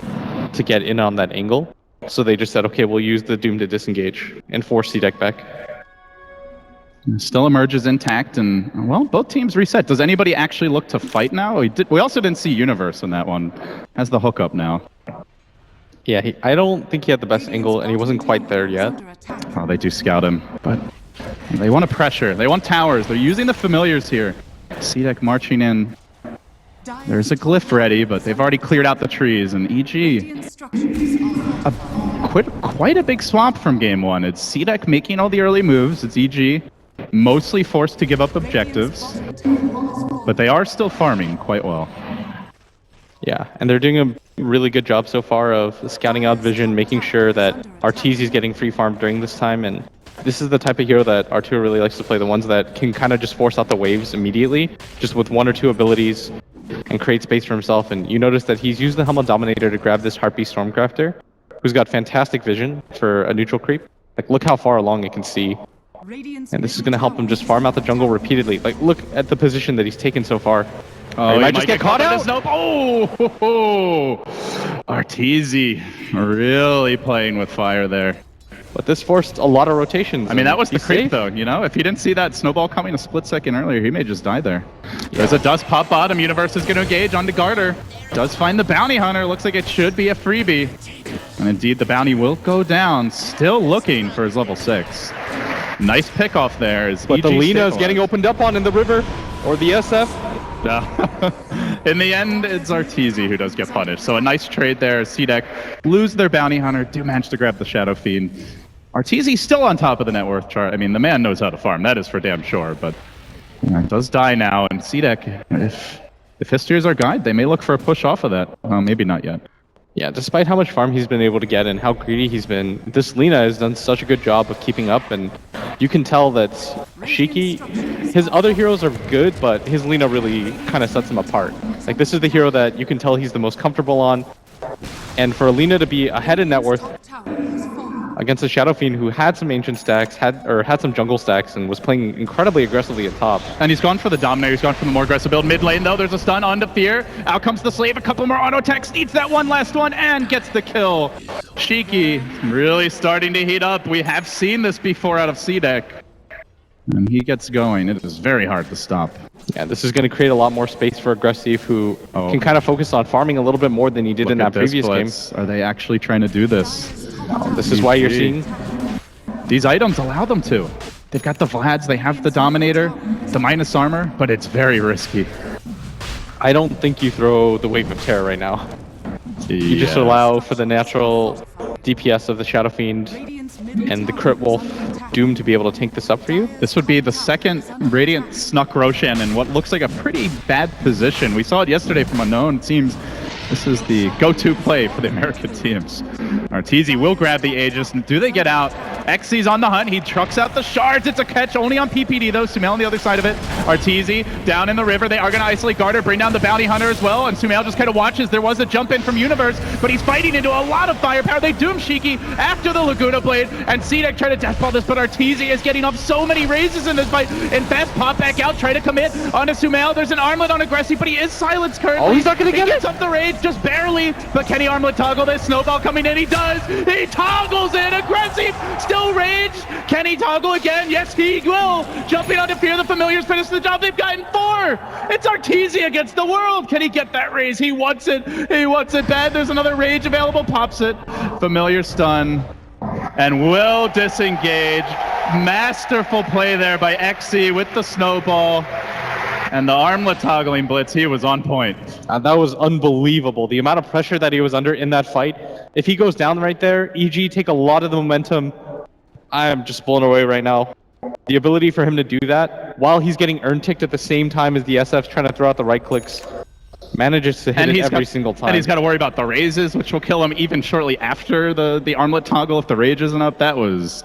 S7: to get in on that angle. So they just said, okay, we'll use the Doom to disengage and force CDEC back.
S6: Still emerges intact, and, well, both teams reset. Does anybody actually look to fight now? We also didn't see Universe in that one. Has the hookup now.
S7: Yeah, I don't think he had the best angle, and he wasn't quite there yet.
S6: Oh, they do scout him, but they want to pressure. They want towers. They're using the familiars here. CDEC marching in. There's a glyph ready, but they've already cleared out the trees, and EG... quite a big swap from game one. It's CDEC making all the early moves. It's EG mostly forced to give up objectives, but they are still farming quite well.
S7: Yeah, and they're doing a really good job so far of scouting out vision, making sure that Arteezy is getting free farm during this time, and this is the type of hero that Arturo really likes to play, the ones that can kind of just force out the waves immediately, just with 1 or 2 abilities, and create space for himself. And you notice that he's used the Helmet Dominator to grab this Heartbeat Stormcrafter, who's got fantastic vision for a neutral creep. Like, look how far along it can see. And this is going to help him just farm out the jungle repeatedly. Like, look at the position that he's taken so far.
S6: Oh,
S7: he might just get caught out.
S6: Oh, Arteezy really playing with fire there.
S7: But this forced a lot of rotations.
S6: I mean, that was the
S7: he's
S6: creep,
S7: safe.
S6: though, you know? If he didn't see that snowball coming a split second earlier, he may just die there. Yeah. There's a dust pop bottom. Universe is going to engage onto Garter. Does find the bounty hunter. Looks like it should be a freebie. And indeed, the bounty will go down. Still looking for his level 6. Nice pick off there.
S7: But the Lina is getting opened up on in the river, or the SF.
S6: In the end, it's Arteezy who does get punished. So a nice trade there. CDEC lose their bounty hunter, do manage to grab the Shadow Fiend. Arteezy's still on top of the net worth chart. I mean, the man knows how to farm. That is for damn sure. But does die now. And CDEC, if history is our guide, they may look for a push off of that. Maybe not yet.
S7: Yeah, despite how much farm he's been able to get and how greedy he's been, this Lina has done such a good job of keeping up, and you can tell that Shiki, his other heroes are good, but his Lina really kind of sets him apart. Like, this is the hero that you can tell he's the most comfortable on, and for Lina to be ahead in net worth against a Shadow Fiend who had some ancient stacks, had some jungle stacks, and was playing incredibly aggressively at top.
S6: And he's gone for the Dominator, he's gone for the more aggressive build. Mid lane, though, there's a stun onto Fear. Out comes the Slave, a couple more auto attacks, needs that one last one, and gets the kill. Shiki really starting to heat up. We have seen this before out of CDEC. And he gets going. It is very hard to stop.
S7: Yeah, this is going to create a lot more space for Aggressive, who can kind of focus on farming a little bit more than he did in that previous game.
S6: Are they actually trying to do this?
S7: This is why you're seeing...
S6: These items allow them to. They've got the Vlads, they have the Dominator, the minus armor, but it's very risky.
S7: I don't think you throw the Wave of Terror right now. You just allow for the natural DPS of the Shadow Fiend and the Crit Wolf Doom to be able to tank this up for you.
S6: This would be the second Radiant snuck Roshan in what looks like a pretty bad position. We saw it yesterday from Unknown. It seems this is the go-to play for the American teams. Arteezy will grab the Aegis. Do they get out? Xy's on the hunt. He trucks out the shards. It's a catch only on PPD though. Sumail on the other side of it. Arteezy down in the river. They are going to isolate Garter, bring down the Bounty Hunter as well. And Sumail just kind of watches. There was a jump in from Universe, but he's fighting into a lot of firepower. They doom Shiki after the Laguna Blade, and CDEC try to deathball this, but Arteezy is getting off so many raises in this fight. And fast pop back out, try to commit onto Sumail. There's an armlet on Aggressive, but he is silenced currently.
S7: Oh, he's not going to get it.
S6: He gets up the rage, just barely, but can he armlet toggle this? Snowball coming in, he does! He toggles in! Aggressive, still rage! Can he toggle again? Yes, he will! Jumping onto Fear the Familiars, finish the job, they've gotten 4! It's Arteezy against the world! Can he get that raise? He wants it! He wants it bad! There's another rage available, pops it. Familiar stun, and will disengage. Masterful play there by Xy with the snowball. And the armlet toggling blitz, he was on point.
S7: That was unbelievable. The amount of pressure that he was under in that fight. If he goes down right there, EG take a lot of the momentum. I am just blown away right now. The ability for him to do that while he's getting urn ticked at the same time as the SF's trying to throw out the right clicks. Manages to hit it every single time.
S6: And he's got to worry about the raises, which will kill him even shortly after the armlet toggle if the rage isn't up. That was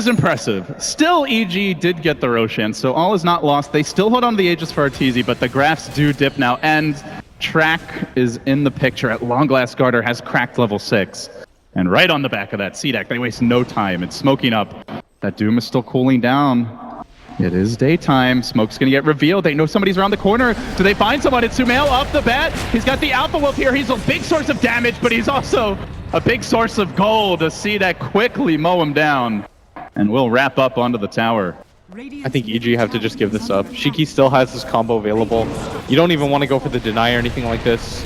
S6: impressive. Still, EG did get the Roshan, so all is not lost. They still hold on to the Aegis for Arteezy, but the graphs do dip now, and Track is in the picture. At long last, Garter has cracked level 6. And right on the back of that CDEC, they waste no time. It's smoking up. That Doom is still cooling down. It is daytime. Smoke's going to get revealed. They know somebody's around the corner. Do they find someone? It's Sumail off the bat. He's got the Alpha Wolf here. He's a big source of damage, but he's also a big source of gold to see that quickly mow him down. And we'll wrap up onto the tower.
S7: I think EG have to just give this up. Shiki still has this combo available. You don't even want to go for the deny or anything like this.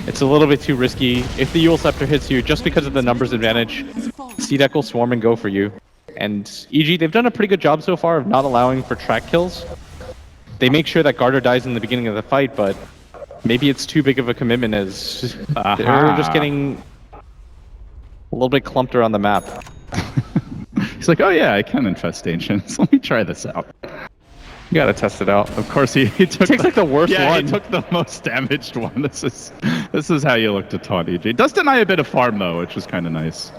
S7: It's a little bit too risky. If the Eul Scepter hits you, just because of the numbers advantage, CDEC will swarm and go for you. And EG, they've done a pretty good job so far of not allowing for track kills. They make sure that Garter dies in the beginning of the fight, but maybe it's too big of a commitment as they're just getting a little bit clumped around the map.
S6: He's like, oh yeah, I can infest ancients. Let me try this out.
S7: You gotta test it out.
S6: Of course, he took
S7: takes like the worst
S6: one.
S7: one.
S6: He took the most damaged one. This is how you look to taunt EG. Does deny a bit of farm though, which is kind of nice.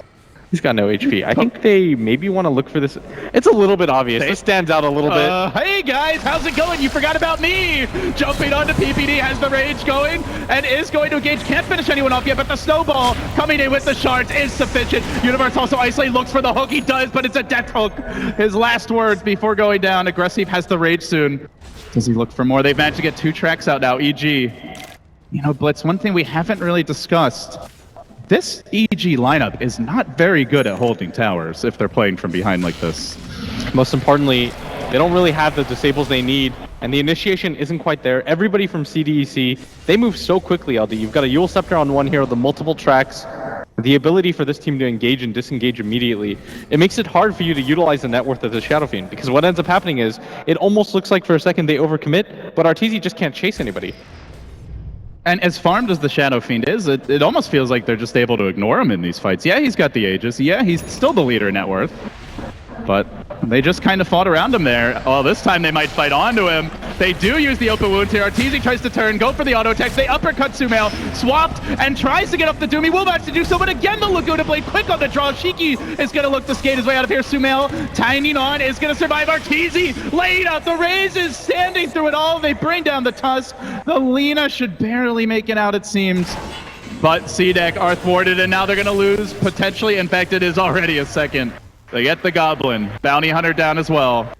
S7: He's got no HP. I think they maybe want to look for this. It's a little bit obvious. This stands out a little bit.
S6: Hey guys, how's it going? You forgot about me! Jumping onto PPD, has the rage going, and is going to engage. Can't finish anyone off yet, but the snowball coming in with the shards is sufficient. Universe also isolate, looks for the hook. He does, but it's a death hook. His last words before going down. Aggressive has the rage soon. Does he look for more? They've managed to get 2 tracks out now, EG. You know, Blitz, one thing we haven't really discussed. This EG lineup is not very good at holding towers if they're playing from behind like this.
S7: Most importantly, they don't really have the disables they need, and the initiation isn't quite there. Everybody from CDEC, they move so quickly, LD. You've got a Eul Scepter on one hero, the multiple tracks, the ability for this team to engage and disengage immediately. It makes it hard for you to utilize the net worth of the Shadow Fiend, because what ends up happening is, it almost looks like for a second they overcommit, but Arteezy just can't chase anybody.
S6: And as farmed as the Shadow Fiend is, it almost feels like they're just able to ignore him in these fights. Yeah, he's got the Aegis. Yeah, he's still the leader in net worth. But they just kind of fought around him there. Oh, this time they might fight onto him. They do use the open wounds here. Arteezy tries to turn, go for the auto attack. They uppercut Sumail, swapped, and tries to get up the Doom. He will manage to do so, but again the Laguna Blade quick on the draw. Shiki is going to look to skate his way out of here. Sumail, tying on, is going to survive. Arteezy laid out the raises, standing through it all. They bring down the Tusk. The Lina should barely make it out, it seems. But CDEC are thwarted, and now they're going to lose, potentially. In fact, it is already a second. They get the Goblin. Bounty Hunter down as well.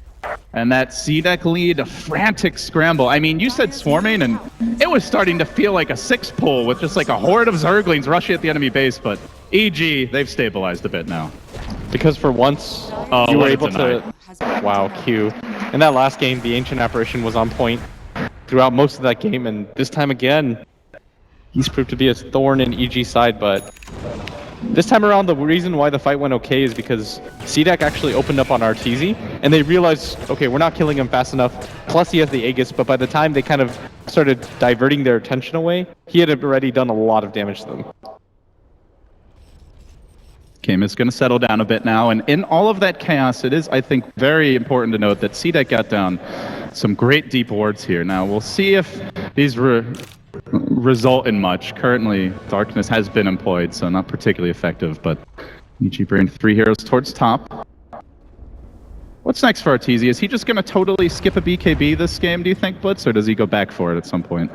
S6: And that CDEC lead, a frantic scramble. I mean, you said swarming, and it was starting to feel like a 6-pull with just like a horde of Zerglings rushing at the enemy base, but EG, they've stabilized a bit now.
S7: Because for once, you were able to
S5: has been
S7: Wow,
S5: denied.
S7: Q. In that last game, the Ancient Apparition was on point throughout most of that game, and this time again, he's proved to be a thorn in EG's side, but this time around, the reason why the fight went okay is because CDEC actually opened up on Arteezy, and they realized, okay, we're not killing him fast enough, plus he has the Aegis, but by the time they kind of started diverting their attention away, he had already done a lot of damage to them.
S6: Game is going to settle down a bit now, and in all of that chaos, it is, I think, very important to note that CDEC got down some great deep wards here. Now, we'll see if these result in much. Currently, Darkness has been employed, so not particularly effective, but EG bringing 3 heroes towards top. What's next for Arteezy? Is he just going to totally skip a BKB this game, do you think, Blitz, or does he go back for it at some point?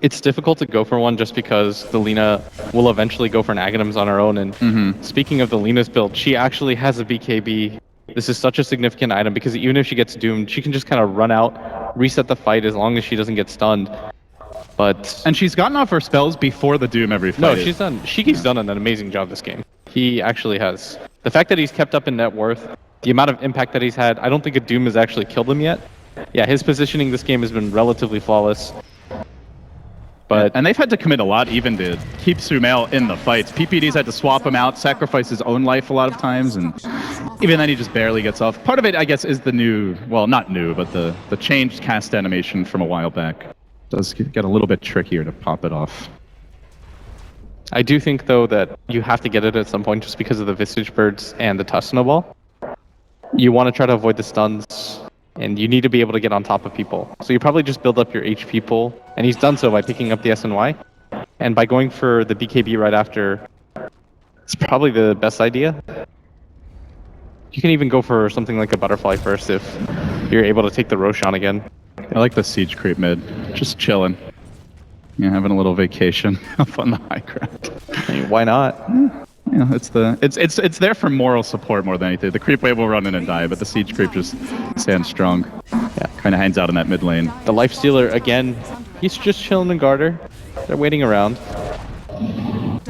S7: It's difficult to go for one just because the Lina will eventually go for an Aghanims on her own, and speaking of the Lina's build, she actually has a BKB. This is such a significant item because even if she gets doomed, she can just kind of run out, reset the fight as long as she doesn't get stunned.
S6: And she's gotten off her spells before the Doom every fight.
S7: No, she's done. Shiki's done an amazing job this game. He actually has. The fact that he's kept up in net worth, the amount of impact that he's had, I don't think a Doom has actually killed him yet. Yeah, his positioning this game has been relatively flawless.
S6: And they've had to commit a lot even to keep Sumail in the fights. PPD's had to swap him out, sacrifice his own life a lot of times, and even then he just barely gets off. Part of it, I guess, is the new, well, not new, but the changed cast animation from a while back. Does get a little bit trickier to pop it off.
S7: I do think, though, that you have to get it at some point just because of the Visage Birds and the Tusk Snowball. You want to try to avoid the stuns, and you need to be able to get on top of people. So you probably just build up your HP pool, and he's done so by picking up the SNY. And by going for the BKB right after, it's probably the best idea. You can even go for something like a Butterfly first if you're able to take the Roshan again.
S6: I like the siege creep mid. Just chilling. Yeah, having a little vacation up on the high ground.
S7: I mean, why not?
S6: Yeah, it's there for moral support more than anything. The creep wave will run in and die, but the siege creep just stands strong. Yeah, kind of hangs out in that mid lane.
S7: The Lifestealer, again, he's just chilling in Garter. They're waiting around. And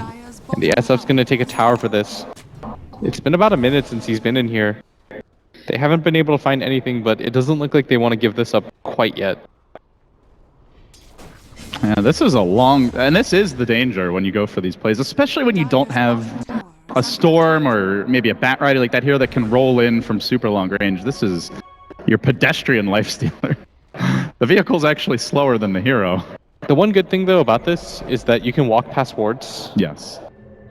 S7: the SF's going to take a tower for this. It's been about a minute since he's been in here. They haven't been able to find anything, but it doesn't look like they want to give this up quite yet.
S6: Yeah, this is a long... And this is the danger when you go for these plays, especially when you don't have a Storm or maybe a Bat Rider like that hero that can roll in from super long range. This is your pedestrian Lifestealer. The vehicle's actually slower than the hero.
S7: The one good thing, though, about this is that you can walk past wards.
S6: Yes.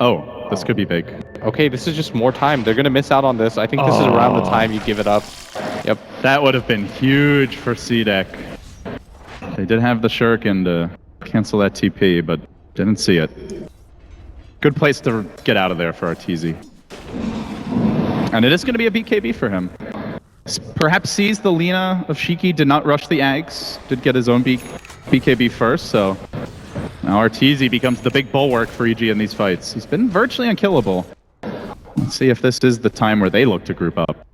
S6: Oh, this could be big.
S7: Okay, this is just more time. They're going to miss out on this. I think this is around the time you give it up. Yep.
S6: That would have been huge for CDEC. They did have the Shuriken to cancel that TP, but didn't see it. Good place to get out of there for Arteezy. And it is going to be a BKB for him. Perhaps sees the Lina of Shiki, did not rush the Ags, did get his own BKB first, so now Arteezy becomes the big bulwark for EG in these fights. He's been virtually unkillable. Let's see if this is the time where they look to group up.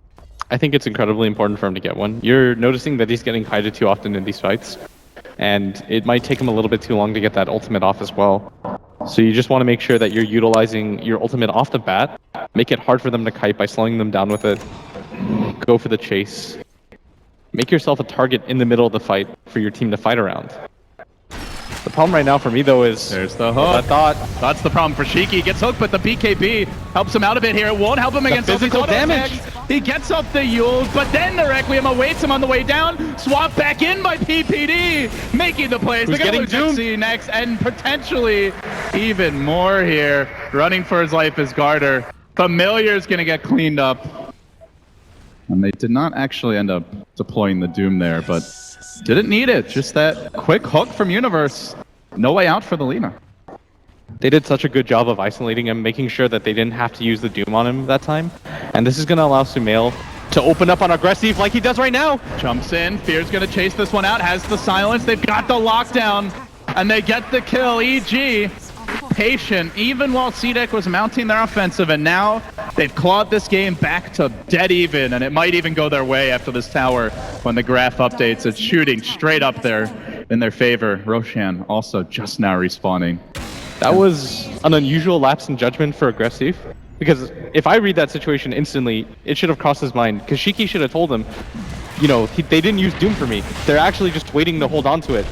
S7: I think it's incredibly important for him to get one. You're noticing that he's getting kited too often in these fights, and it might take him a little bit too long to get that ultimate off as well. So you just want to make sure that you're utilizing your ultimate off the bat, make it hard for them to kite by slowing them down with it, go for the chase, make yourself a target in the middle of the fight for your team to fight around. The problem right now for me, though, is...
S6: There's the hook. That's the problem for Shiki. Gets hooked, but the BKB helps him out a bit here. It won't help him against
S7: physical damage.
S6: He gets up the Yules, but then the Requiem awaits him on the way down. Swap back in by PPD, making the plays.
S7: Who's
S6: They're
S7: getting
S6: going to lose next, and potentially even more here. Running for his life is Garter. Familiar's going to get cleaned up. And they did not actually end up deploying the Doom there, but didn't need it. Just that quick hook from Universe. No way out for the Lina.
S7: They did such a good job of isolating him, making sure that they didn't have to use the Doom on him that time. And this is going to allow Sumail to open up on aggressive like he does right now.
S6: Jumps in. Fear's going to chase this one out. Has the silence. They've got the lockdown. And they get the kill. EG patient, even while CDEC was mounting their offensive. And now they've clawed this game back to dead even. And it might even go their way after this tower when the graph updates. It's shooting straight up there in their favor. Roshan also just now respawning.
S7: That was an unusual lapse in judgment for aggressive. Because if I read that situation instantly, it should have crossed his mind. Because Shiki should have told him, you know, they didn't use Doom for me. They're actually just waiting to hold on to it.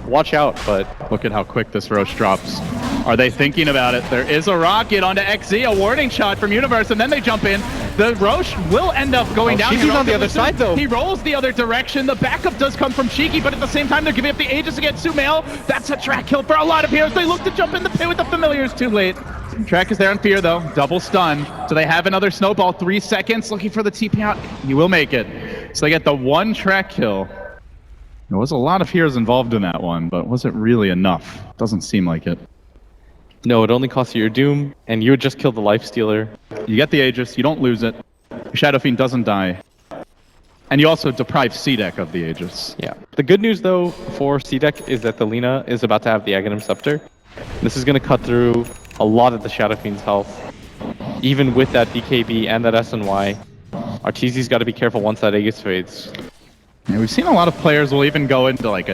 S7: Watch out, but...
S6: Look at how quick this Roche drops. Are they thinking about it? There is a rocket onto XZ, a warning shot from Universe, and then they jump in. The Roche will end up going down.
S7: Shiki's on the other side, though.
S6: He rolls the other direction. The backup does come from Shiki, but at the same time, they're giving up the Aegis against Sumail. That's a track kill for a lot of heroes. They look to jump in the pit with the familiars too late. Track is there on Fear, though. Double stun. So they have another snowball. 3 seconds. Looking for the TP out. He will make it. So they get the 1 track kill. There was a lot of heroes involved in that one, but was it really enough? Doesn't seem like it.
S7: No, it only costs you your Doom, and you would just kill the Lifestealer.
S6: You get the Aegis. You don't lose it. Your Shadow Fiend doesn't die. And you also deprive CDEC of the Aegis.
S7: Yeah. The good news, though, for CDEC is that the Lina is about to have the Aghanim Scepter. This is going to cut through a lot of the Shadow Fiend's health. Even with that BKB and that SNY, Arteezy's got to be careful once that Aegis fades.
S6: Yeah, we've seen a lot of players will even go into like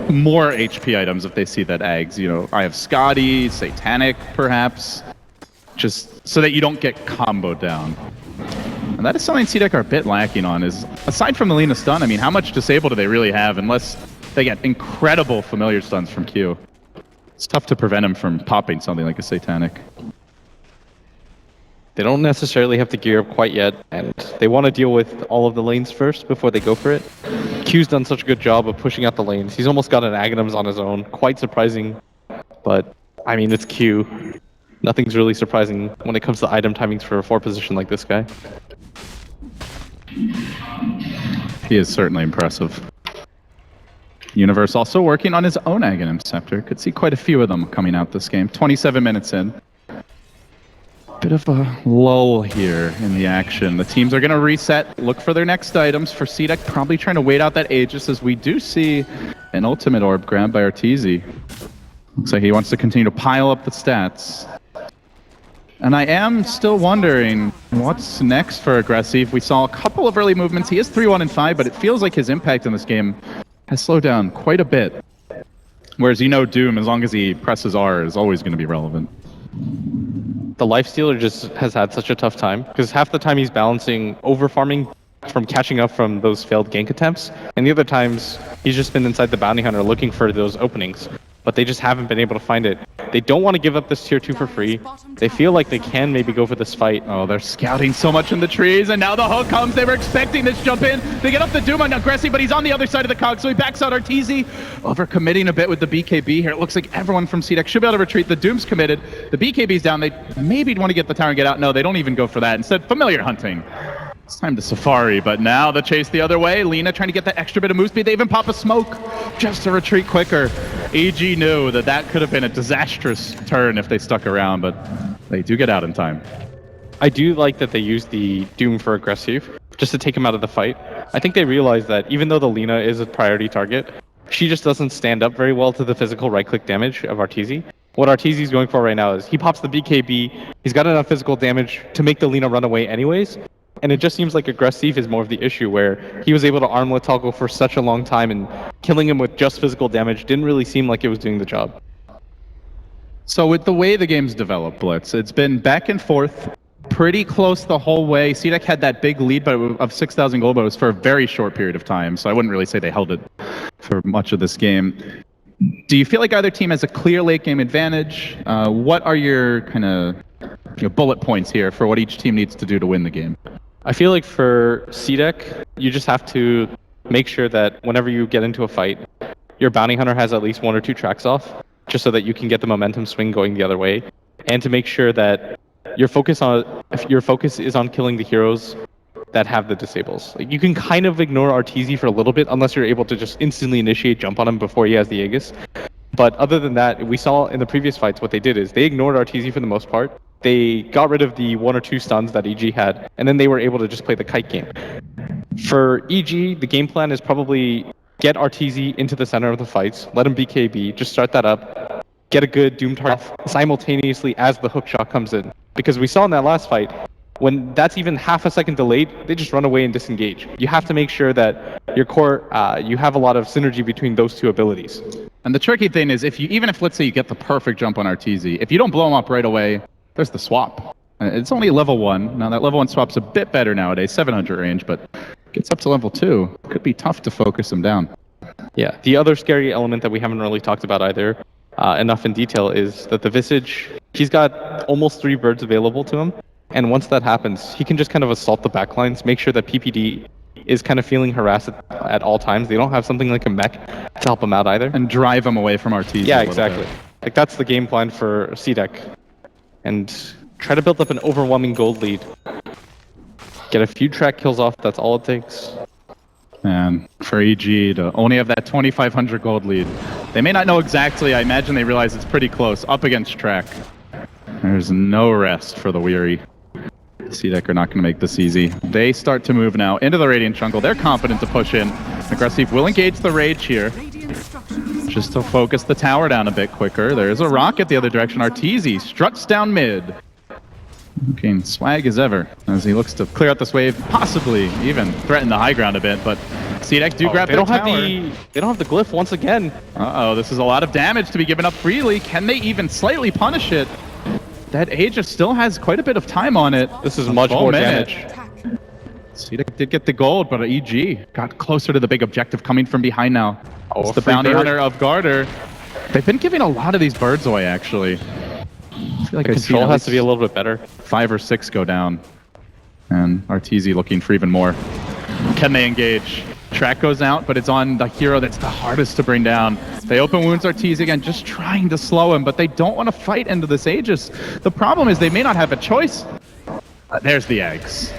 S6: more HP items if they see that Ags. You know, I have Scotty, Satanic, perhaps, just so that you don't get comboed down. And that is something CDEC are a bit lacking on, is aside from the Lina stun, I mean, how much disable do they really have unless they get incredible familiar stuns from Q? It's tough to prevent him from popping something like a Satanic.
S7: They don't necessarily have to gear up quite yet, and they want to deal with all of the lanes first before they go for it. Q's done such a good job of pushing out the lanes. He's almost got an Aghanims on his own. Quite surprising, but I mean, it's Q. Nothing's really surprising when it comes to item timings for a 4 position like this guy.
S6: He is certainly impressive. Universe also working on his own Aghanim Scepter. Could see quite a few of them coming out this game. 27 minutes in. Bit of a lull here in the action. The teams are going to reset, look for their next items. For CDEC, probably trying to wait out that Aegis, as we do see an ultimate orb grabbed by Arteezy. Looks like he wants to continue to pile up the stats. And I am still wondering what's next for Aggressive. We saw a couple of early movements. He is 3-1 and 5, but it feels like his impact in this game has slowed down quite a bit. Whereas you know Doom, as long as he presses R, is always going to be relevant.
S7: The Lifestealer just has had such a tough time, because half the time he's balancing over-farming from catching up from those failed gank attempts, and the other times he's just been inside the Bounty Hunter looking for those openings, but they just haven't been able to find it. They don't want to give up this tier 2 for free. They feel like they can maybe go for this fight.
S6: Oh, they're scouting so much in the trees, and now the hook comes. They were expecting this jump in. They get up the Doom on Aggressive, but he's on the other side of the cog, so he backs out Arteezy. Overcommitting a bit with the BKB here. It looks like everyone from CDEC should be able to retreat. The Doom's committed. The BKB's down. They maybe want to get the tower and get out. No, they don't even go for that. Instead, familiar hunting. It's time to Safari, but now the chase the other way. Lina trying to get that extra bit of move speed. They even pop a smoke just to retreat quicker. AG knew that that could have been a disastrous turn if they stuck around, but they do get out in time.
S7: I do like that they used the Doom for Aggressive, just to take him out of the fight. I think they realized that even though the Lina is a priority target, she just doesn't stand up very well to the physical right-click damage of Arteezy. What Arteezy's going for right now is he pops the BKB, he's got enough physical damage to make the Lina run away anyways, and it just seems like Aggressive is more of the issue, where he was able to armlet toggle for such a long time, and killing him with just physical damage didn't really seem like it was doing the job.
S6: So with the way the game's developed, Blitz, it's been back and forth, pretty close the whole way. CDEC had that big lead but of 6,000 gold, but it was for a very short period of time, so I wouldn't really say they held it for much of this game. Do you feel like either team has a clear late game advantage? What are your kind of bullet points here for what each team needs to do to win the game?
S7: I feel like for CDEC, you just have to make sure that whenever you get into a fight, your Bounty Hunter has at least 1 or 2 tracks off, just so that you can get the momentum swing going the other way, and to make sure that your focus is on killing the heroes that have the disables. Like, you can kind of ignore Arteezy for a little bit unless you're able to just instantly initiate jump on him before he has the Aegis. But other than that, we saw in the previous fights what they did is they ignored Arteezy for the most part. They got rid of the 1 or 2 stuns that EG had, and then they were able to just play the kite game. For EG, the game plan is probably get Arteezy into the center of the fights, let him BKB, just start that up, get a good Doom target simultaneously as the hook shot comes in. Because we saw in that last fight, when that's even half a second delayed, they just run away and disengage. You have to make sure that your core, you have a lot of synergy between those 2 abilities. And
S6: the tricky thing is, even if let's say you get the perfect jump on Arteezy, if you don't blow him up right away, there's the swap. It's only level 1. Now that level 1 swap's a bit better nowadays, 700 range, but gets up to level 2. Could be tough to focus him down.
S7: Yeah, the other scary element that we haven't really talked about either enough in detail is that the Visage, he's got almost 3 birds available to him, and once that happens, he can just kind of assault the backlines, make sure that PPD is kind of feeling harassed at all times. They don't have something like a mech to help him out either.
S6: And drive him away from Arteezy.
S7: Yeah, exactly. Like that's the game plan for CDEC. And try to build up an overwhelming gold lead. Get a few track kills off, that's all it takes.
S6: And for EG to only have that 2,500 gold lead. They may not know exactly, I imagine they realize it's pretty close, up against track. There's no rest for the Weary. CDEC are not going to make this easy. They start to move now into the Radiant jungle. They're confident to push in. Aggressive will engage the Rage here. Just to focus the tower down a bit quicker. There's a rocket the other direction. Arteezy struts down mid. Looking swag as ever as he looks to clear out this wave, possibly even threaten the high ground a bit, but CDEC do grab
S7: they
S6: their
S7: don't
S6: tower.
S7: they don't have the glyph once again.
S6: Uh-oh, this is a lot of damage to be given up freely. Can they even slightly punish it? That Aegis still has quite a bit of time on it.
S7: This is much more damage.
S5: Attack.
S6: CDEC did get the gold, but EG got closer to the big objective coming from behind now.
S7: Oh,
S6: It's
S7: a
S6: the
S7: free
S6: bounty
S7: bird.
S6: hunter of Garter. They've been giving a lot of these birds away, actually. I feel like
S7: The
S6: I see
S7: control
S6: at
S7: has to be a
S6: least
S7: little bit better.
S6: 5 or 6 go down. And Arteezy looking for even more. Can they engage? Track goes out, but it's on the hero that's the hardest to bring down. They open wounds Arteezy again, just trying to slow him, but they don't want to fight into this Aegis. The problem is they may not have a choice. There's the eggs.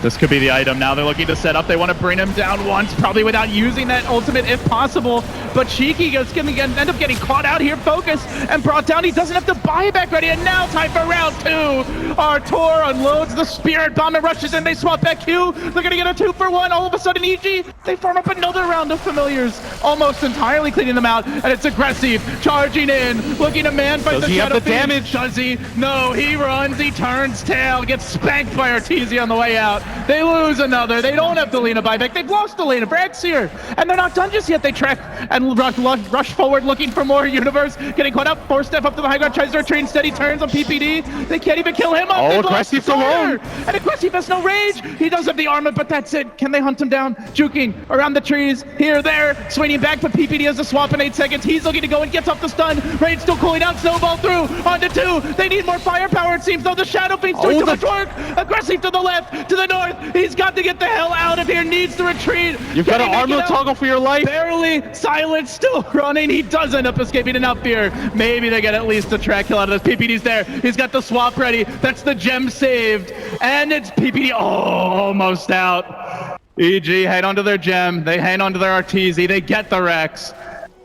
S6: This could be the item now. They're looking to set up. They want to bring him down once, probably without using that ultimate if possible. But Cheeky is going to end up getting caught out here, focused, and brought down. He doesn't have to buy back ready. And now time for round 2. Artur unloads the Spirit Bomb and rushes in. They swap back Q. They're going to get a 2-for-1. All of a sudden, EG, they farm up another round of Familiars, almost entirely cleaning them out. And it's aggressive, charging in, looking to man fight
S7: Does
S6: the
S7: he have
S6: Shadow
S7: the
S6: Fiend.
S7: damage?
S6: Does he? No, he runs, he turns tail, gets spanked by Arteezy on the way out. They lose another. They don't have the Lena buyback. They've lost the Lena for Exir. And they're not done just yet. They track and rush forward looking for more Universe. Getting caught up. 4-step up to the high ground. Tries to retreat. Instead he turns on PPD. They can't even kill him up.
S7: Oh,
S6: They've lost
S7: Aggressive
S6: Sawyer.
S7: alone.
S6: And Aggressive has no rage. He does have the armor, but that's it. Can they hunt him down? Juking around the trees. Here, there. Swinging back, but PPD has a swap in 8 seconds. He's looking to go and gets off the stun. Rage still cooling down. Snowball through. Onto 2. They need more firepower, it seems, though. The Shadow Fiend's doing too much work. Aggressive to the left, to the north. He's got to get the hell out of here. Needs to retreat.
S7: You've got an
S6: Can he make
S7: armor
S6: it out?
S7: toggle for your life.
S6: Barely. Silence still running. He does end up escaping enough here. Maybe they get at least a track kill out of this. PPD's there. He's got the swap ready. That's the gem saved. And it's PPD almost out. EG hang onto their gem. They hang onto their Arteezy. They get the Rex.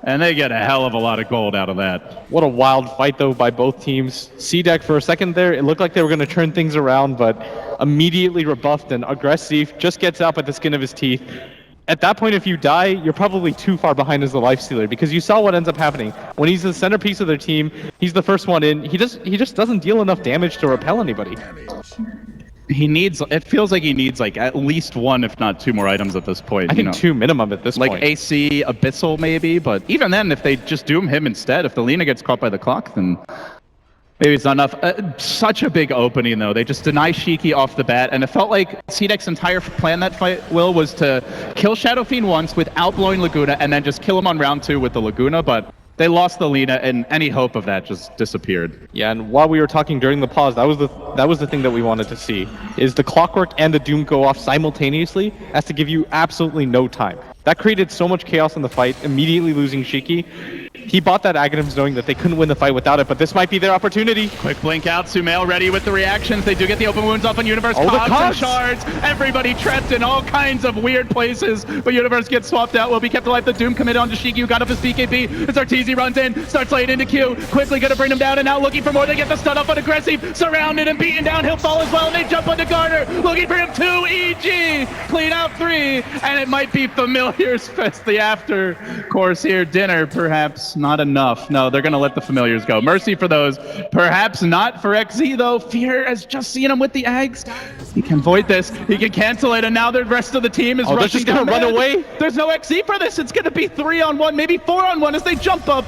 S6: And they get a hell of a lot of gold out of that.
S7: What a wild fight, though, by both teams. CDEC, for a second there, it looked like they were going to turn things around, but immediately rebuffed, and Aggressive just gets out by the skin of his teeth. At that point, if you die, you're probably too far behind as the Lifestealer, because you saw what ends up happening. When he's the centerpiece of their team, he's the first one in, he just doesn't deal enough damage to repel anybody.
S6: It feels like he needs like at least 1, if not 2 more items at this point.
S7: I think 2 minimum at this
S6: Like
S7: point.
S6: AC, Abyssal maybe, but even then, if they just doom him instead, if the Lena gets caught by the clock, then maybe it's not enough. Such a big opening, though. They just deny Shiki off the bat, and it felt like CDEC's entire plan that fight, Will, was to kill Shadow Fiend once without blowing Laguna, and then just kill him on round 2 with the Laguna, but they lost the Lena, and any hope of that just disappeared.
S7: Yeah, and while we were talking during the pause, that was the thing that we wanted to see, is the clockwork and the doom go off simultaneously as to give you absolutely no time. That created so much chaos in the fight, immediately losing Shiki. He bought that Aghanims knowing that they couldn't win the fight without it, but this might be their opportunity.
S6: Quick blink out, Sumail ready with the reactions. They do get the open wounds off on Universe.
S7: Oh, the
S6: Cogs and
S7: cogs!
S6: shards. Everybody trapped in all kinds of weird places, but Universe gets swapped out. Will be kept alive. The Doom committed onto Shiki, who got up his BKB. As Arteezy runs in, starts laying into Q. Quickly gonna bring him down, and now looking for more. They get the stun up on Aggressive. Surrounded and beaten down. He'll fall as well, and they jump onto Garter. Looking for him 2. EG. Clean out 3, and it might be Familiars Fest, the after course here. Dinner, perhaps not enough. No, they're going to let the Familiars go. Mercy for those. Perhaps not for XZ, though. Fear has just seen him with the Ags. He can void this. He can cancel it, and now the rest of the team is
S7: they're
S6: rushing
S7: just gonna
S6: down
S7: run
S6: mid.
S7: away?
S6: There's no XZ for this. It's going to be 3-on-1, maybe 4-on-1 as they jump up.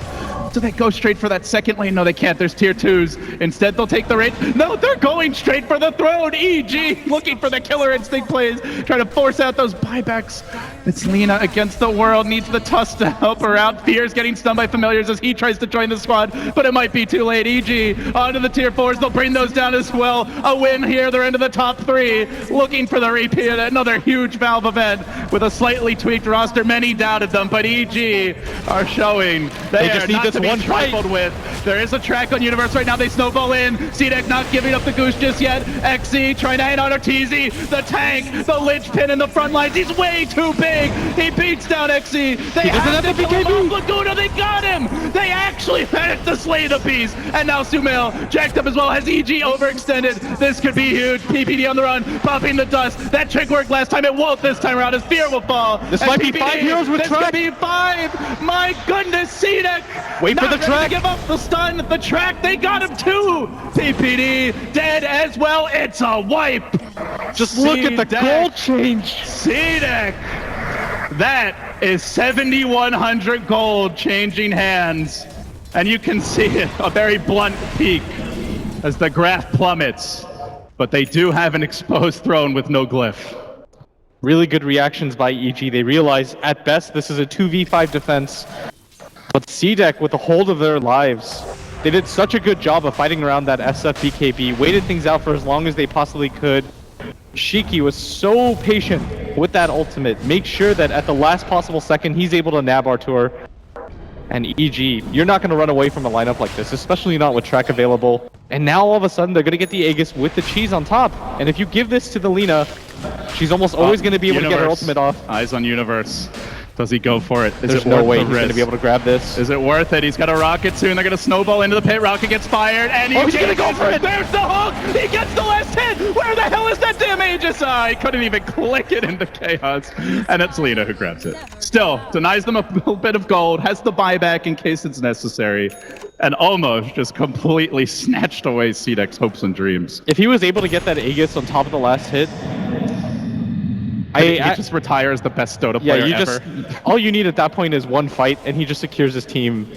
S6: do they go straight for that second lane? No, they can't. There's tier 2s. Instead, they'll take the raid. No, they're going straight for the throne. EG looking for the killer instinct plays, trying to force out those buybacks. It's Lina against the world, needs the Tusk to help her out. Fear's getting stunned by familiars as he tries to join the squad, but it might be too late. EG onto the tier 4s. They'll bring those down as well. A win here. They're into the top 3, looking for the repeat. Another huge Valve event with a slightly tweaked roster. Many doubted them, but EG are showing they
S7: just
S6: are
S7: need
S6: not
S7: this
S6: to be
S7: one fight.
S6: trifled with. There is a track on Universe right now. They snowball in. CDEC not giving up the goose just yet. XZ trying to hang on Arteezy. The tank, the linchpin in the front lines. He's way too big. He beats down XZ. They have to kill him off. Laguna, they got him. They actually managed to slay the beast. And now Sumail jacked up as well. Has EG overextended? This could be huge. PPD on the run, popping the dust. That trick worked last time. It won't this time around as Fear will fall.
S7: This
S6: And
S7: might be
S6: PPD,
S7: 5 heroes with
S6: this
S7: track.
S6: could be 5. My goodness, CDEC.
S7: Wait for
S6: not
S7: the
S6: ready
S7: track.
S6: to give up the stun. The track, they got him too. PPD dead as well. It's a wipe.
S7: Just look at the
S6: CDEC.
S7: gold change.
S6: CDEC. That is 7,100 gold changing hands. And you can see it, a very blunt peak as the graph plummets. But they do have an exposed throne with no glyph.
S7: Really good reactions by EG. They realize at best this is a 2v5 defense. But CDEC with a hold of their lives. They did such a good job of fighting around that SF BKB, waited things out for as long as they possibly could. Shiki was so patient with that ultimate. Make sure that at the last possible second he's able to nab Artur. And EG, you're not going to run away from a lineup like this, especially not with track available. And now all of a sudden they're going to get the Aegis with the cheese on top. And if you give this to the Lina, she's almost always going to be able to get her ultimate off.
S6: Eyes on Universe. Does he go for it? Is
S7: There's
S6: it
S7: no
S6: worth
S7: way
S6: the
S7: he's going to
S6: risk?
S7: be able to grab this.
S6: Is it worth it? He's got a rocket soon. They're going to snowball into the pit. Rocket gets fired. And
S7: he's going to go for it.
S6: There's the hook. He gets the last hit. Where the hell is that damn Aegis? He couldn't even click it into chaos. And it's Lina who grabs it. Still, denies them a little bit of gold. Has the buyback in case it's necessary. And almost just completely snatched away CDEC's hopes and dreams.
S7: If he was able to get that Aegis on top of the last hit,
S6: He just retires the best Dota player ever.
S7: All you need at that point is one fight, and he just secures his team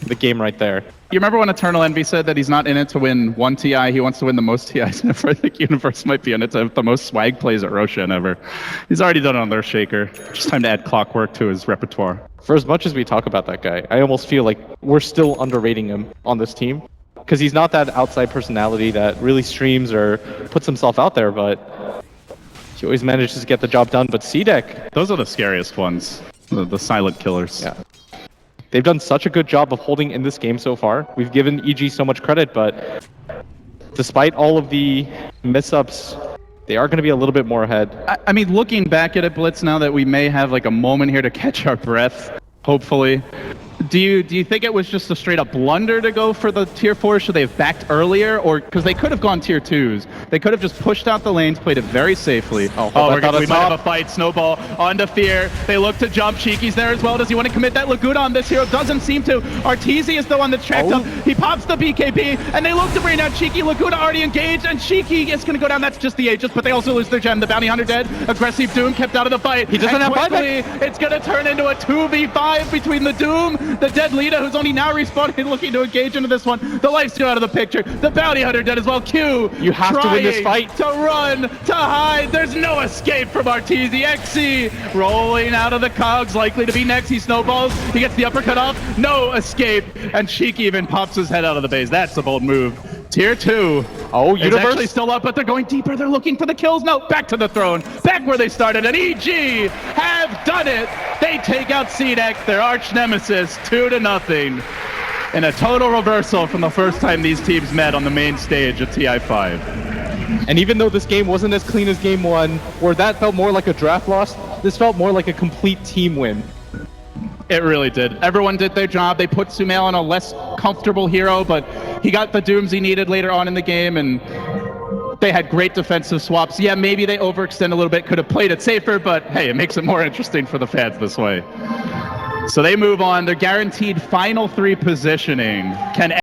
S7: the game right there.
S6: You remember when Eternal Envy said that he's not in it to win one TI, he wants to win the most TIs ever? I think Universe might be in it to have the most swag plays at Roshan ever. He's already done it on their Shaker. Just time to add Clockwork to his repertoire.
S7: For as much as we talk about that guy, I almost feel like we're still underrating him on this team. Because he's not that outside personality that really streams or puts himself out there, but he always manages to get the job done. But CDEC,
S6: Those are the scariest ones, the silent killers.
S7: yeah. They've done such a good job of holding in this game so far. We've given EG so much credit, but despite all of the mess-ups, they are going to be a little bit more ahead.
S6: I mean, looking back at it, Blitz, now that we may have like a moment here to catch our breath, hopefully. Do you think it was just a straight up blunder to go for the tier 4? Should they have backed earlier? Or because they could have gone tier 2s. They could have just pushed out the lanes, played it very safely. We might have a fight. Snowball onto Fear. They look to jump. Shiki's there as well. Does he want to commit that Laguna on this hero? Doesn't seem to. Arteezy is the one that's tracked up. He pops the BKB, and they look to bring down Shiki. Laguna already engaged, and Shiki is going to go down. That's just the Aegis, but they also lose their gem. The Bounty Hunter dead. Aggressive Doom kept out of the fight.
S7: He doesn't have
S6: quickly, it's going to turn into a 2v5 between the Doom, the dead Lina, who's only now respawned and looking to engage into this one. The Lifesteal out of the picture. The Bounty Hunter dead as well. Q,
S7: you have to win this fight.
S6: To run, to hide. There's no escape from Arteezy. XC rolling out of the cogs, likely to be next. He snowballs. He gets the uppercut off. No escape. And Shiki even pops his head out of the base. That's a bold move. Tier 2.
S7: Oh,
S6: It's
S7: Universe
S6: actually still up, but they're going deeper. They're looking for the kills. No, back to the throne. Back where they started. And EG have done it. They take out CDEC, their arch nemesis, 2-0. In a total reversal from the first time these teams met on the main stage of TI5.
S7: And even though this game wasn't as clean as game 1, where that felt more like a draft loss, this felt more like a complete team win.
S6: It really did. Everyone did their job. They put Sumail on a less comfortable hero, but he got the dooms he needed later on in the game, and they had great defensive swaps. Yeah, maybe they overextend a little bit, could have played it safer, but hey, it makes it more interesting for the fans this way. So they move on. They're guaranteed final 3 positioning. Can